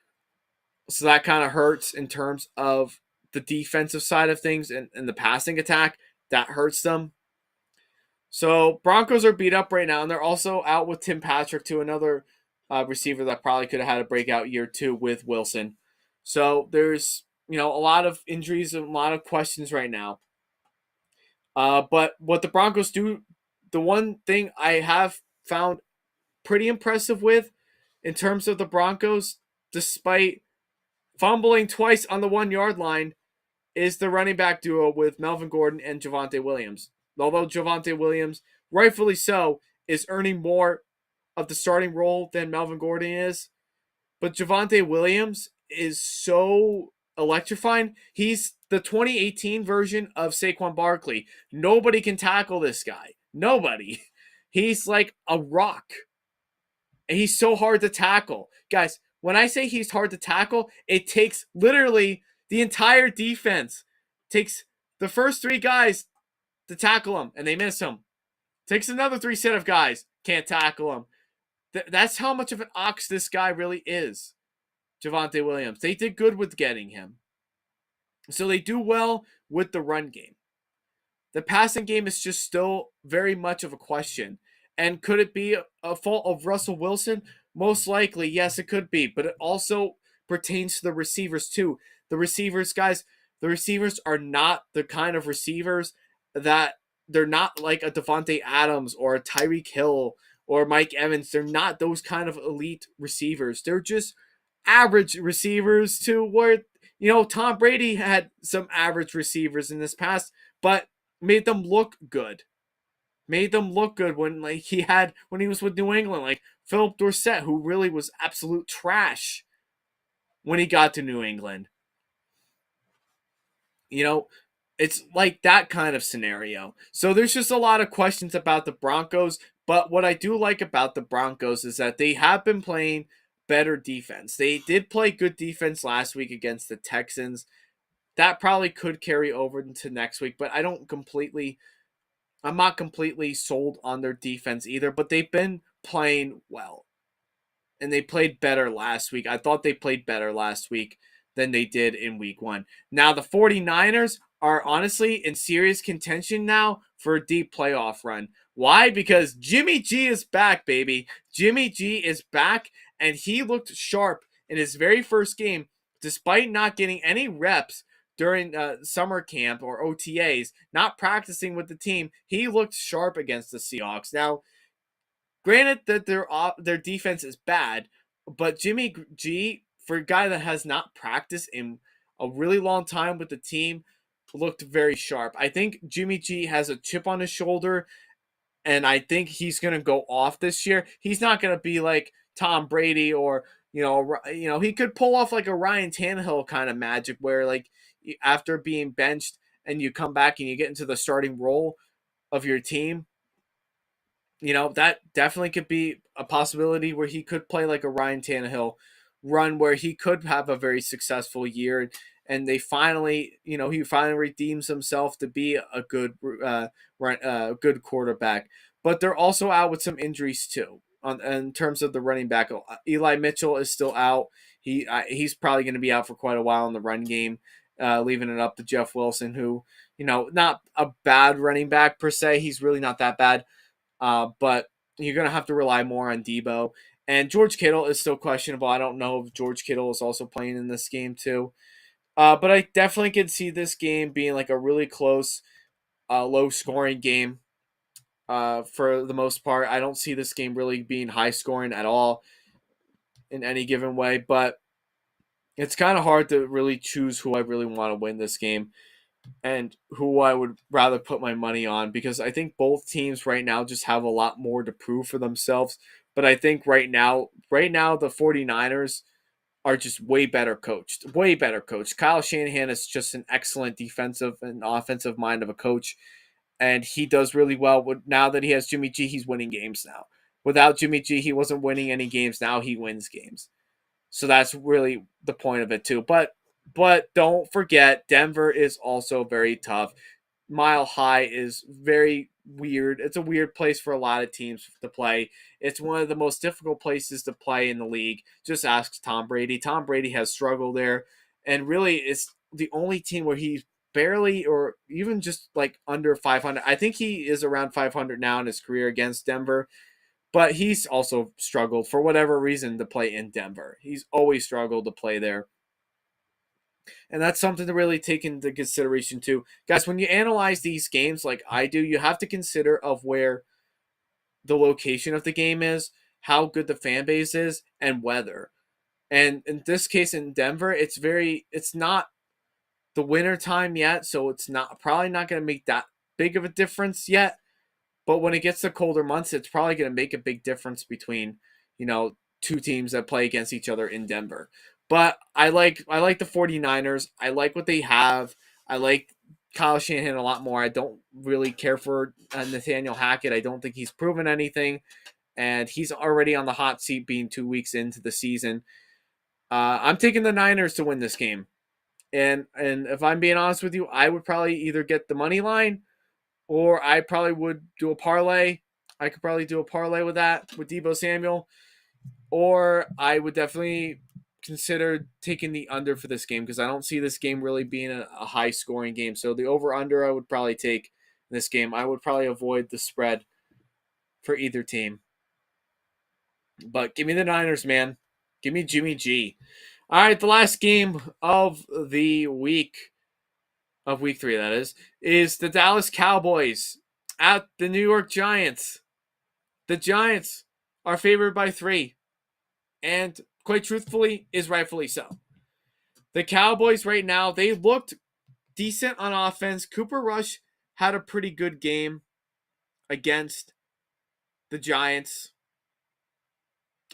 So that kind of hurts in terms of the defensive side of things and the passing attack. That hurts them. So Broncos are beat up right now, and they're also out with Tim Patrick, to another receiver that probably could have had a breakout year too with Wilson. So there's a lot of injuries and a lot of questions right now. But what the Broncos do, the one thing I have found pretty impressive with in terms of the Broncos, despite fumbling twice on the 1 yard line, is the running back duo with Melvin Gordon and Javonte Williams. Although Javonte Williams, rightfully so, is earning more of the starting role than Melvin Gordon is, but Javonte Williams is so electrifying. He's the 2018 version of Saquon Barkley. Nobody can tackle this guy. Nobody. He's like a rock. And he's so hard to tackle. Guys, when I say he's hard to tackle, it takes literally the entire defense. It takes the first 3 guys to tackle him, and they miss him. It takes another 3 set of guys, can't tackle him. That's how much of an ox this guy really is, Javonte Williams. They did good with getting him. So they do well with the run game. The passing game is just still very much of a question. And could it be a fault of Russell Wilson? Most likely, yes, it could be. But it also pertains to the receivers, too. The receivers, guys, the receivers are not the kind of receivers that they're not like a Devontae Adams or a Tyreek Hill or Mike Evans. They're not those kind of elite receivers. They're just average receivers, too, where, Tom Brady had some average receivers in this past, but made them look good. Made them look good when when he was with New England, like Philip Dorsett, who really was absolute trash when he got to New England. It's like that kind of scenario. So there's just a lot of questions about the Broncos, but what I do like about the Broncos is that they have been playing better defense. They did play good defense last week against the Texans. That probably could carry over into next week, but I'm not completely sold on their defense either, but they've been playing well. And they played better last week. I thought they played better last week than they did in week 1. Now, the 49ers are honestly in serious contention now for a deep playoff run. Why? Because Jimmy G is back, baby. Jimmy G is back, and he looked sharp in his very first game, despite not getting any reps during summer camp or OTAs, not practicing with the team. He looked sharp against the Seahawks. Now, granted that their defense is bad, but Jimmy G, for a guy that has not practiced in a really long time with the team, looked very sharp. I think Jimmy G has a chip on his shoulder, and I think he's going to go off this year. He's not going to be like Tom Brady or he could pull off like a Ryan Tannehill kind of magic where like after being benched and you come back and you get into the starting role of your team. That definitely could be a possibility where he could play like a Ryan Tannehill run where he could have a very successful year. And they finally, he finally redeems himself to be a good quarterback. But they're also out with some injuries too. In terms of the running back, Eli Mitchell is still out. He's probably going to be out for quite a while in the run game, leaving it up to Jeff Wilson, who, not a bad running back per se. He's really not that bad. But you're going to have to rely more on Debo. And George Kittle is still questionable. I don't know if George Kittle is also playing in this game too. But I definitely could see this game being like a really close, low-scoring game for the most part. I don't see this game really being high-scoring at all in any given way. But it's kind of hard to really choose who I really want to win this game and who I would rather put my money on, because I think both teams right now just have a lot more to prove for themselves. But I think right now the 49ers are just way better coached. Way better coached. Kyle Shanahan is just an excellent defensive and offensive mind of a coach, and he does really well. Now that he has Jimmy G, he's winning games now. Without Jimmy G, he wasn't winning any games. Now he wins games. So that's really the point of it too. But don't forget, Denver is also very tough. Mile High is very weird. It's a weird place for a lot of teams to play. It's one of the most difficult places to play in the league. Just ask Tom Brady. Tom Brady has struggled there, and really it's the only team where he's barely or even just like under 500. I think he is around 500 now in his career against Denver. But he's also struggled for whatever reason to play in Denver. He's always struggled to play there. And that's something to really take into consideration too. Guys, when you analyze these games like I do, you have to consider of where the location of the game is, how good the fan base is, and weather. And in this case in Denver, it's not the winter time yet, so it's not probably not going to make that big of a difference yet. But when it gets to colder months, it's probably going to make a big difference between, two teams that play against each other in Denver. But I like the 49ers. I like what they have. I like Kyle Shanahan a lot more. I don't really care for Nathaniel Hackett. I don't think he's proven anything, and he's already on the hot seat being 2 weeks into the season. I'm taking the Niners to win this game. And if I'm being honest with you, I would probably either get the money line or I probably would do a parlay. I could probably do a parlay with that with Deebo Samuel, or I would definitely consider taking the under for this game because I don't see this game really being a high scoring game. So the over under I would probably take this game. I would probably avoid the spread for either team. But give me the Niners, man. Give me Jimmy G. All right, the last game of the week, of week 3, that is the Dallas Cowboys at the New York Giants. The Giants are favored by 3, and quite truthfully, is rightfully so. The Cowboys right now, they looked decent on offense. Cooper Rush had a pretty good game against the Giants.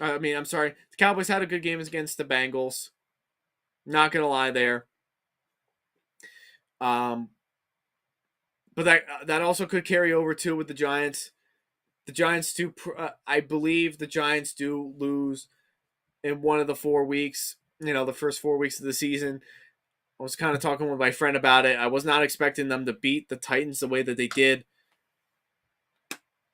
I'm sorry. The Cowboys had a good game against the Bengals. Not going to lie there. But that also could carry over too with the Giants. The Giants do. I believe the Giants do lose in one of the 4 weeks. The first 4 weeks of the season. I was kind of talking with my friend about it. I was not expecting them to beat the Titans the way that they did.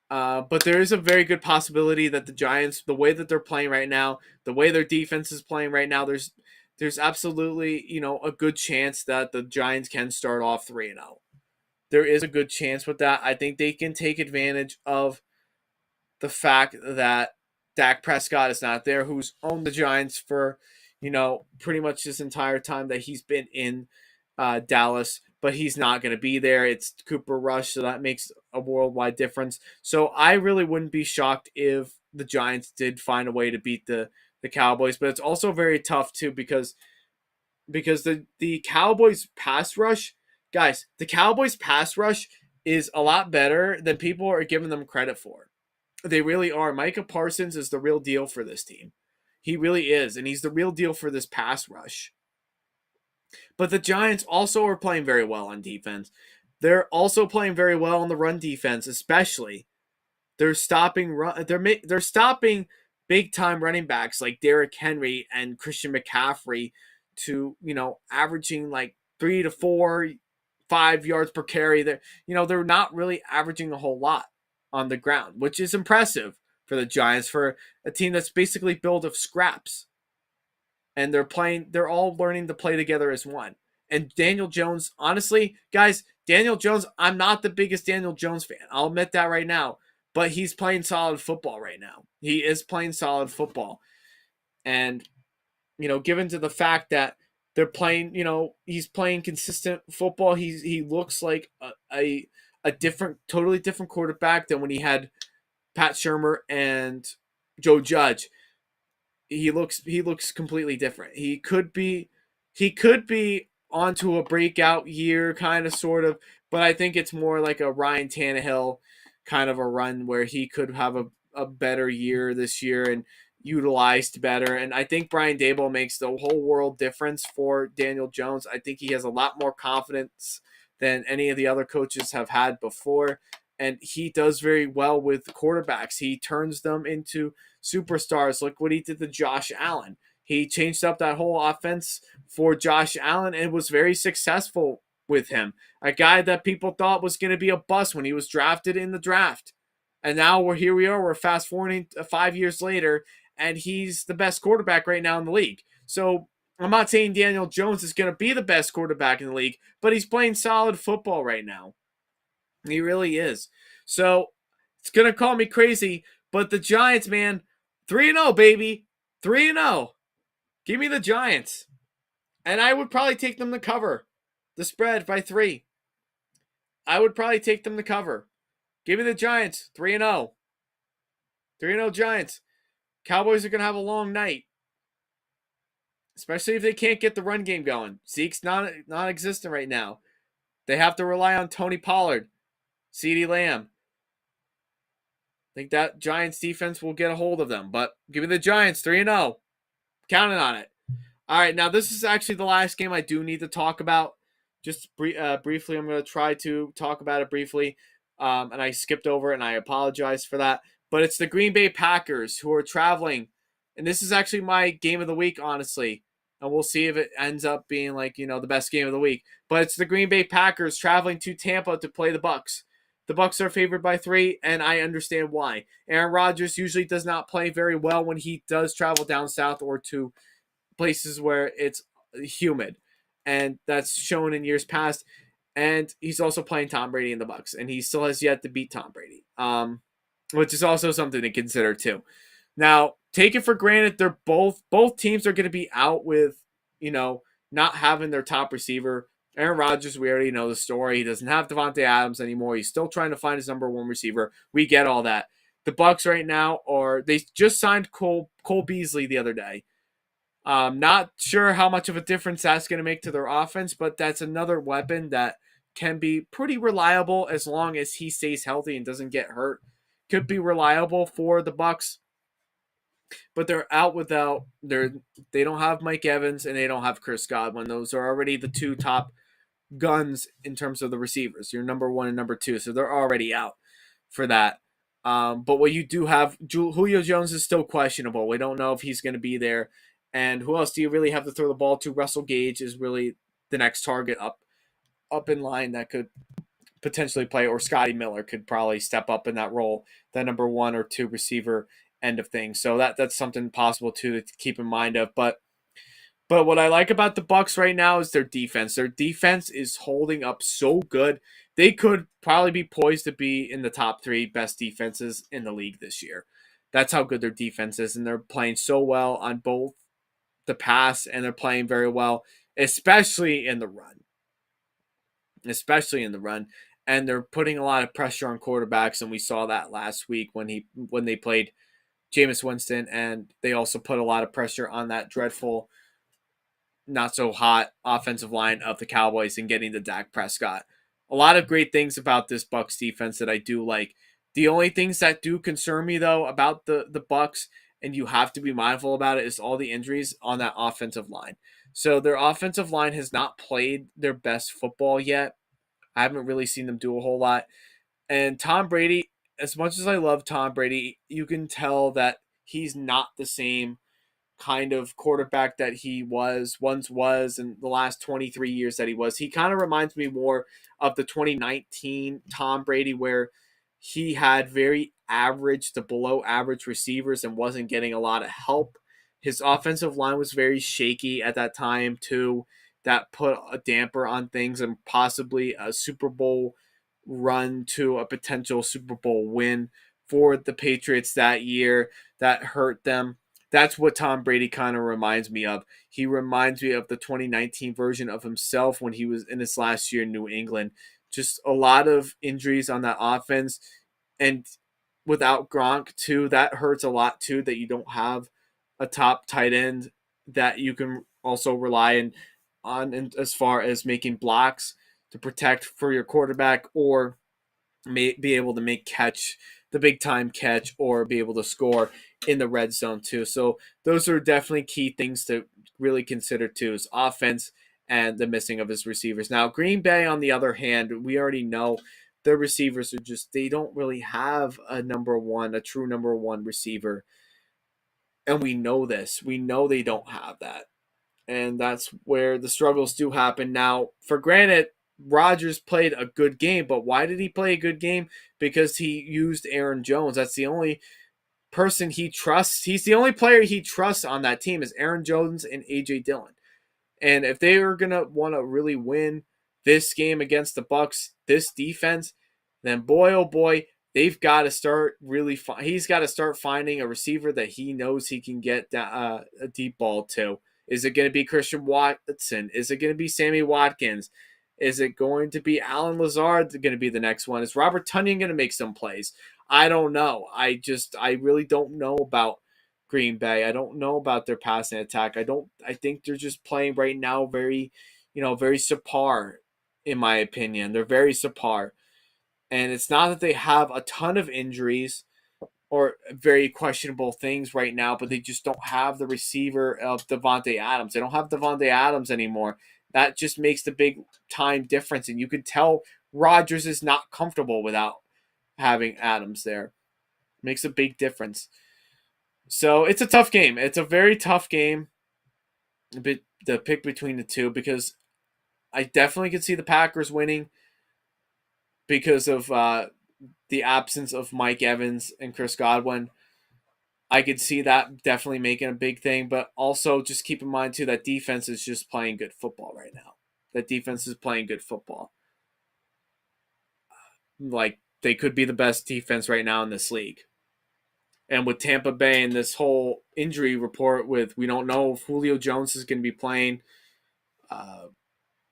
But there is a very good possibility that the Giants, the way that they're playing right now, the way their defense is playing right now, there's absolutely a good chance that the Giants can start off 3-0. There is a good chance with that. I think they can take advantage of the fact that Dak Prescott is not there, who's owned the Giants for, pretty much this entire time that he's been in Dallas, but he's not going to be there. It's Cooper Rush, so that makes a worldwide difference. So I really wouldn't be shocked if the Giants did find a way to beat the Cowboys, but it's also very tough too because the Cowboys pass rush, guys, the Cowboys pass rush is a lot better than people are giving them credit for. They really are. Micah Parsons is the real deal for this team. He really is, and he's the real deal for this pass rush. But the Giants also are playing very well on defense. They're also playing very well on the run defense, especially. They're stopping they're stopping big time running backs like Derrick Henry and Christian McCaffrey to, averaging like 3 to 4, 5 yards per carry. They're not really averaging a whole lot on the ground, which is impressive for the Giants, for a team that's basically built of scraps. And they're all learning to play together as one. And Daniel Jones, honestly, guys, Daniel Jones, I'm not the biggest Daniel Jones fan. I'll admit that right now. But he's playing solid football right now. He is playing solid football. And, given to the fact that they're playing, he's playing consistent football, he looks like a totally different quarterback than when he had Pat Shurmur and Joe Judge. He looks completely different. He could be onto a breakout year, kind of, sort of, but I think it's more like a Ryan Tannehill kind of a run where he could have a better year this year and utilized better. And I think Brian Daboll makes the whole world difference for Daniel Jones. I think he has a lot more confidence than any of the other coaches have had before. And he does very well with quarterbacks. He turns them into superstars. Look what he did to Josh Allen. He changed up that whole offense for Josh Allen and was very successful with him. A guy that people thought was going to be a bust when he was drafted in the draft. And now we're fast forwarding 5 years later, and he's the best quarterback right now in the league. So I'm not saying Daniel Jones is going to be the best quarterback in the league, but he's playing solid football right now. He really is. So it's going to call me crazy, but the Giants, man, 3-0, baby. 3-0. Give me the Giants. And I would probably take them to cover the spread by 3. I would probably take them to cover. Give me the Giants 3-0. 3-0 Giants. Cowboys are going to have a long night, especially if they can't get the run game going. Zeke's non-existent right now. They have to rely on Tony Pollard, CeeDee Lamb. I think that Giants defense will get a hold of them. But give me the Giants 3-0. Counting on it. All right, now this is actually the last game I do need to talk about. Just briefly, I'm going to try to talk about it briefly. And I skipped over it, and I apologize for that. But it's the Green Bay Packers who are traveling. And this is actually my game of the week, honestly. And we'll see if it ends up being the best game of the week. But it's the Green Bay Packers traveling to Tampa to play the Bucs. The Bucs are favored by 3, and I understand why. Aaron Rodgers usually does not play very well when he does travel down south or to places where it's humid, and that's shown in years past. And he's also playing Tom Brady in the Bucs, and he still has yet to beat Tom Brady, which is also something to consider too. Now, take it for granted, they're both teams are going to be out with not having their top receiver. Aaron Rodgers, we already know the story. He doesn't have Devontae Adams anymore. He's still trying to find his number 1 receiver. We get all that. The Bucs right now they just signed Cole Beasley the other day. Not sure how much of a difference that's going to make to their offense, but that's another weapon that can be pretty reliable as long as he stays healthy and doesn't get hurt. Could be reliable for the Bucs, but they're out without they don't have Mike Evans and they don't have Chris Godwin. Those are already the 2 top guns in terms of the receivers. Your number 1 and number 2, so they're already out for that. But what you do have, Julio Jones is still questionable. We don't know if he's going to be there. And who else do you really have to throw the ball to? Russell Gage is really the next target up in line that could potentially play, or Scotty Miller could probably step up in that role, that number 1 or 2 receiver end of things. So that's something possible too to keep in mind of. But what I like about the Bucs right now is their defense. Their defense is holding up so good. They could probably be poised to be in the top 3 best defenses in the league this year. That's how good their defense is, and they're playing so well on both the pass, and they're playing very well, especially in the run. And they're putting a lot of pressure on quarterbacks, and we saw that last week when they played Jameis Winston, and they also put a lot of pressure on that dreadful, not so hot offensive line of the Cowboys and getting to Dak Prescott. A lot of great things about this Bucs defense that I do like. The only things that do concern me though about the Bucs, and you have to be mindful about it, is all the injuries on that offensive line. So their offensive line has not played their best football yet. I haven't really seen them do a whole lot. And Tom Brady, as much as I love Tom Brady, you can tell that he's not the same kind of quarterback that he once was in the last 23 years that he was. He kind of reminds me more of the 2019 Tom Brady, where he had very average to below average receivers and wasn't getting a lot of help. His offensive line was very shaky at that time too. That put a damper on things, and possibly a Super Bowl run to a potential Super Bowl win for the Patriots that year. That hurt them. That's what Tom Brady kind of reminds me of. He reminds me of the 2019 version of himself when he was in his last year in New England. Just a lot of injuries on that offense. And without Gronk, too, that hurts a lot, too, that you don't have a top tight end that you can also rely on as far as making blocks to protect for your quarterback, or be able to make the big time catch, or be able to score in the red zone too. So those are definitely key things to really consider too, is offense and the missing of his receivers. Now Green Bay, on the other hand, we already know their receivers they don't really have a true number 1 receiver. And we know this. We know they don't have that. And that's where the struggles do happen. Now, for granted, Rodgers played a good game, but why did he play a good game? Because he used Aaron Jones. That's the only person he trusts. He's the only player he trusts on that team, is Aaron Jones and AJ Dillon. And if they are gonna want to really win this game against the Bucs, this defense, then boy oh boy, they've got to start he's got to start finding a receiver that he knows he can get a deep ball to. Is it going to be Christian Watson? Is it going to be Sammy Watkins? Is it going to be Alan Lazard going to be the next one? Is Robert Tonyan going to make some plays? I don't know. I really don't know about Green Bay. I don't know about their passing attack. I think they're just playing right now very, very subpar, in my opinion. They're very subpar. And it's not that they have a ton of injuries or very questionable things right now, but they just don't have the receiver of Devontae Adams. They don't have Devontae Adams anymore. That just makes the big time difference. And you can tell Rodgers is not comfortable without having Adams there. Makes a big difference. So it's a tough game. It's a very tough game. The pick between the two, because I definitely could see the Packers winning because of the absence of Mike Evans and Chris Godwin. I could see that definitely making a big thing, but also just keep in mind too that defense is just playing good football right now. That defense is playing good football. Like, they could be the best defense right now in this league. And with Tampa Bay and this whole injury report we don't know if Julio Jones is going to be playing.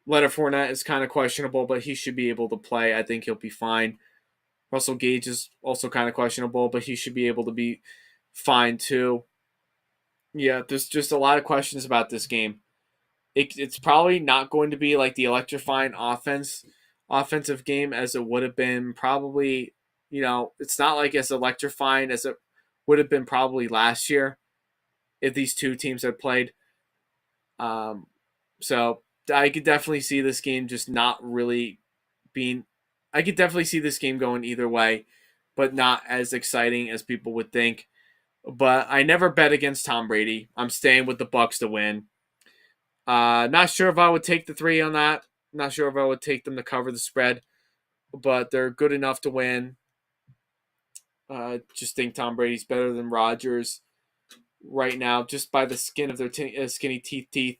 Leonard Fournette is kind of questionable, but he should be able to play. I think he'll be fine. Russell Gage is also kind of questionable, but he should be able to be fine too. Yeah, there's just a lot of questions about this game. It's probably not going to be like the electrifying offensive game as it would have been probably, it's not like as electrifying as it would have been probably last year if these two teams had played. So I could definitely see this game just not really being. I could definitely see this game going either way, but not as exciting as people would think. But I never bet against Tom Brady. I'm staying with the Bucs to win. Not sure if I would take the 3 on that. Not sure if I would take them to cover the spread, but they're good enough to win. Just think Tom Brady's better than Rodgers right now, just by the skin of their skinny teeth.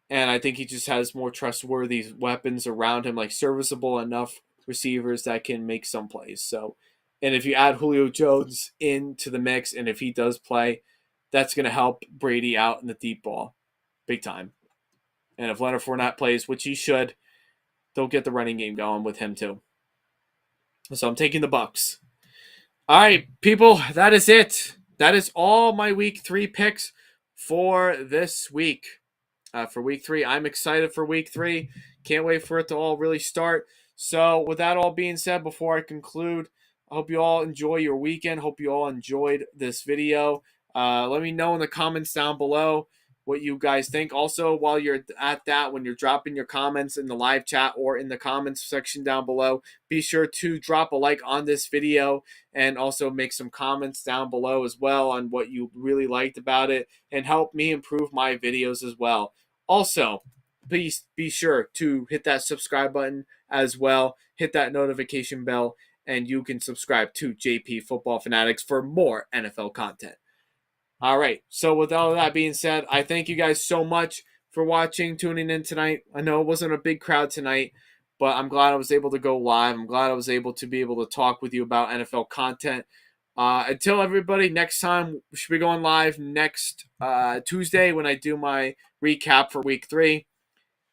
And I think he just has more trustworthy weapons around him, like serviceable enough receivers that can make some plays. So, and if you add Julio Jones into the mix, and if he does play, that's going to help Brady out in the deep ball big time. And if Leonard Fournette plays, which he should, they'll get the running game going with him too. So I'm taking the Bucs. All right, people, that is it. That is all my week 3 picks for this week. For week 3, I'm excited for week 3. Can't wait for it to all really start. So with that all being said, before I conclude, I hope you all enjoy your weekend. Hope you all enjoyed this video. Let me know in the comments down below what you guys think. Also, while you're at that, when you're dropping your comments in the live chat or in the comments section down below, be sure to drop a like on this video and also make some comments down below as well on what you really liked about it and help me improve my videos as well. Also, please be sure to hit that subscribe button as well. Hit that notification bell, and you can subscribe to JP Football Fanatics for more NFL content. All right, so with all of that being said, I thank you guys so much for watching, tuning in tonight. I know it wasn't a big crowd tonight, but I'm glad I was able to go live. I'm glad I was able to be able to talk with you about NFL content. Until everybody, next time, we should be going live next Tuesday when I do my recap for week 3.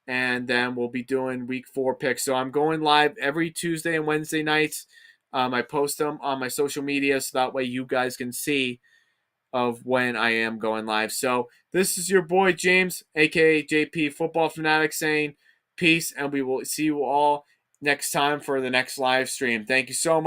And then we'll be doing week 4 picks. So I'm going live every Tuesday and Wednesday nights. I post them on my social media so that way you guys can see of when I am going live. So this is your boy James, aka JP Football Fanatic, saying peace, and we will see you all next time for the next live stream. Thank you so much.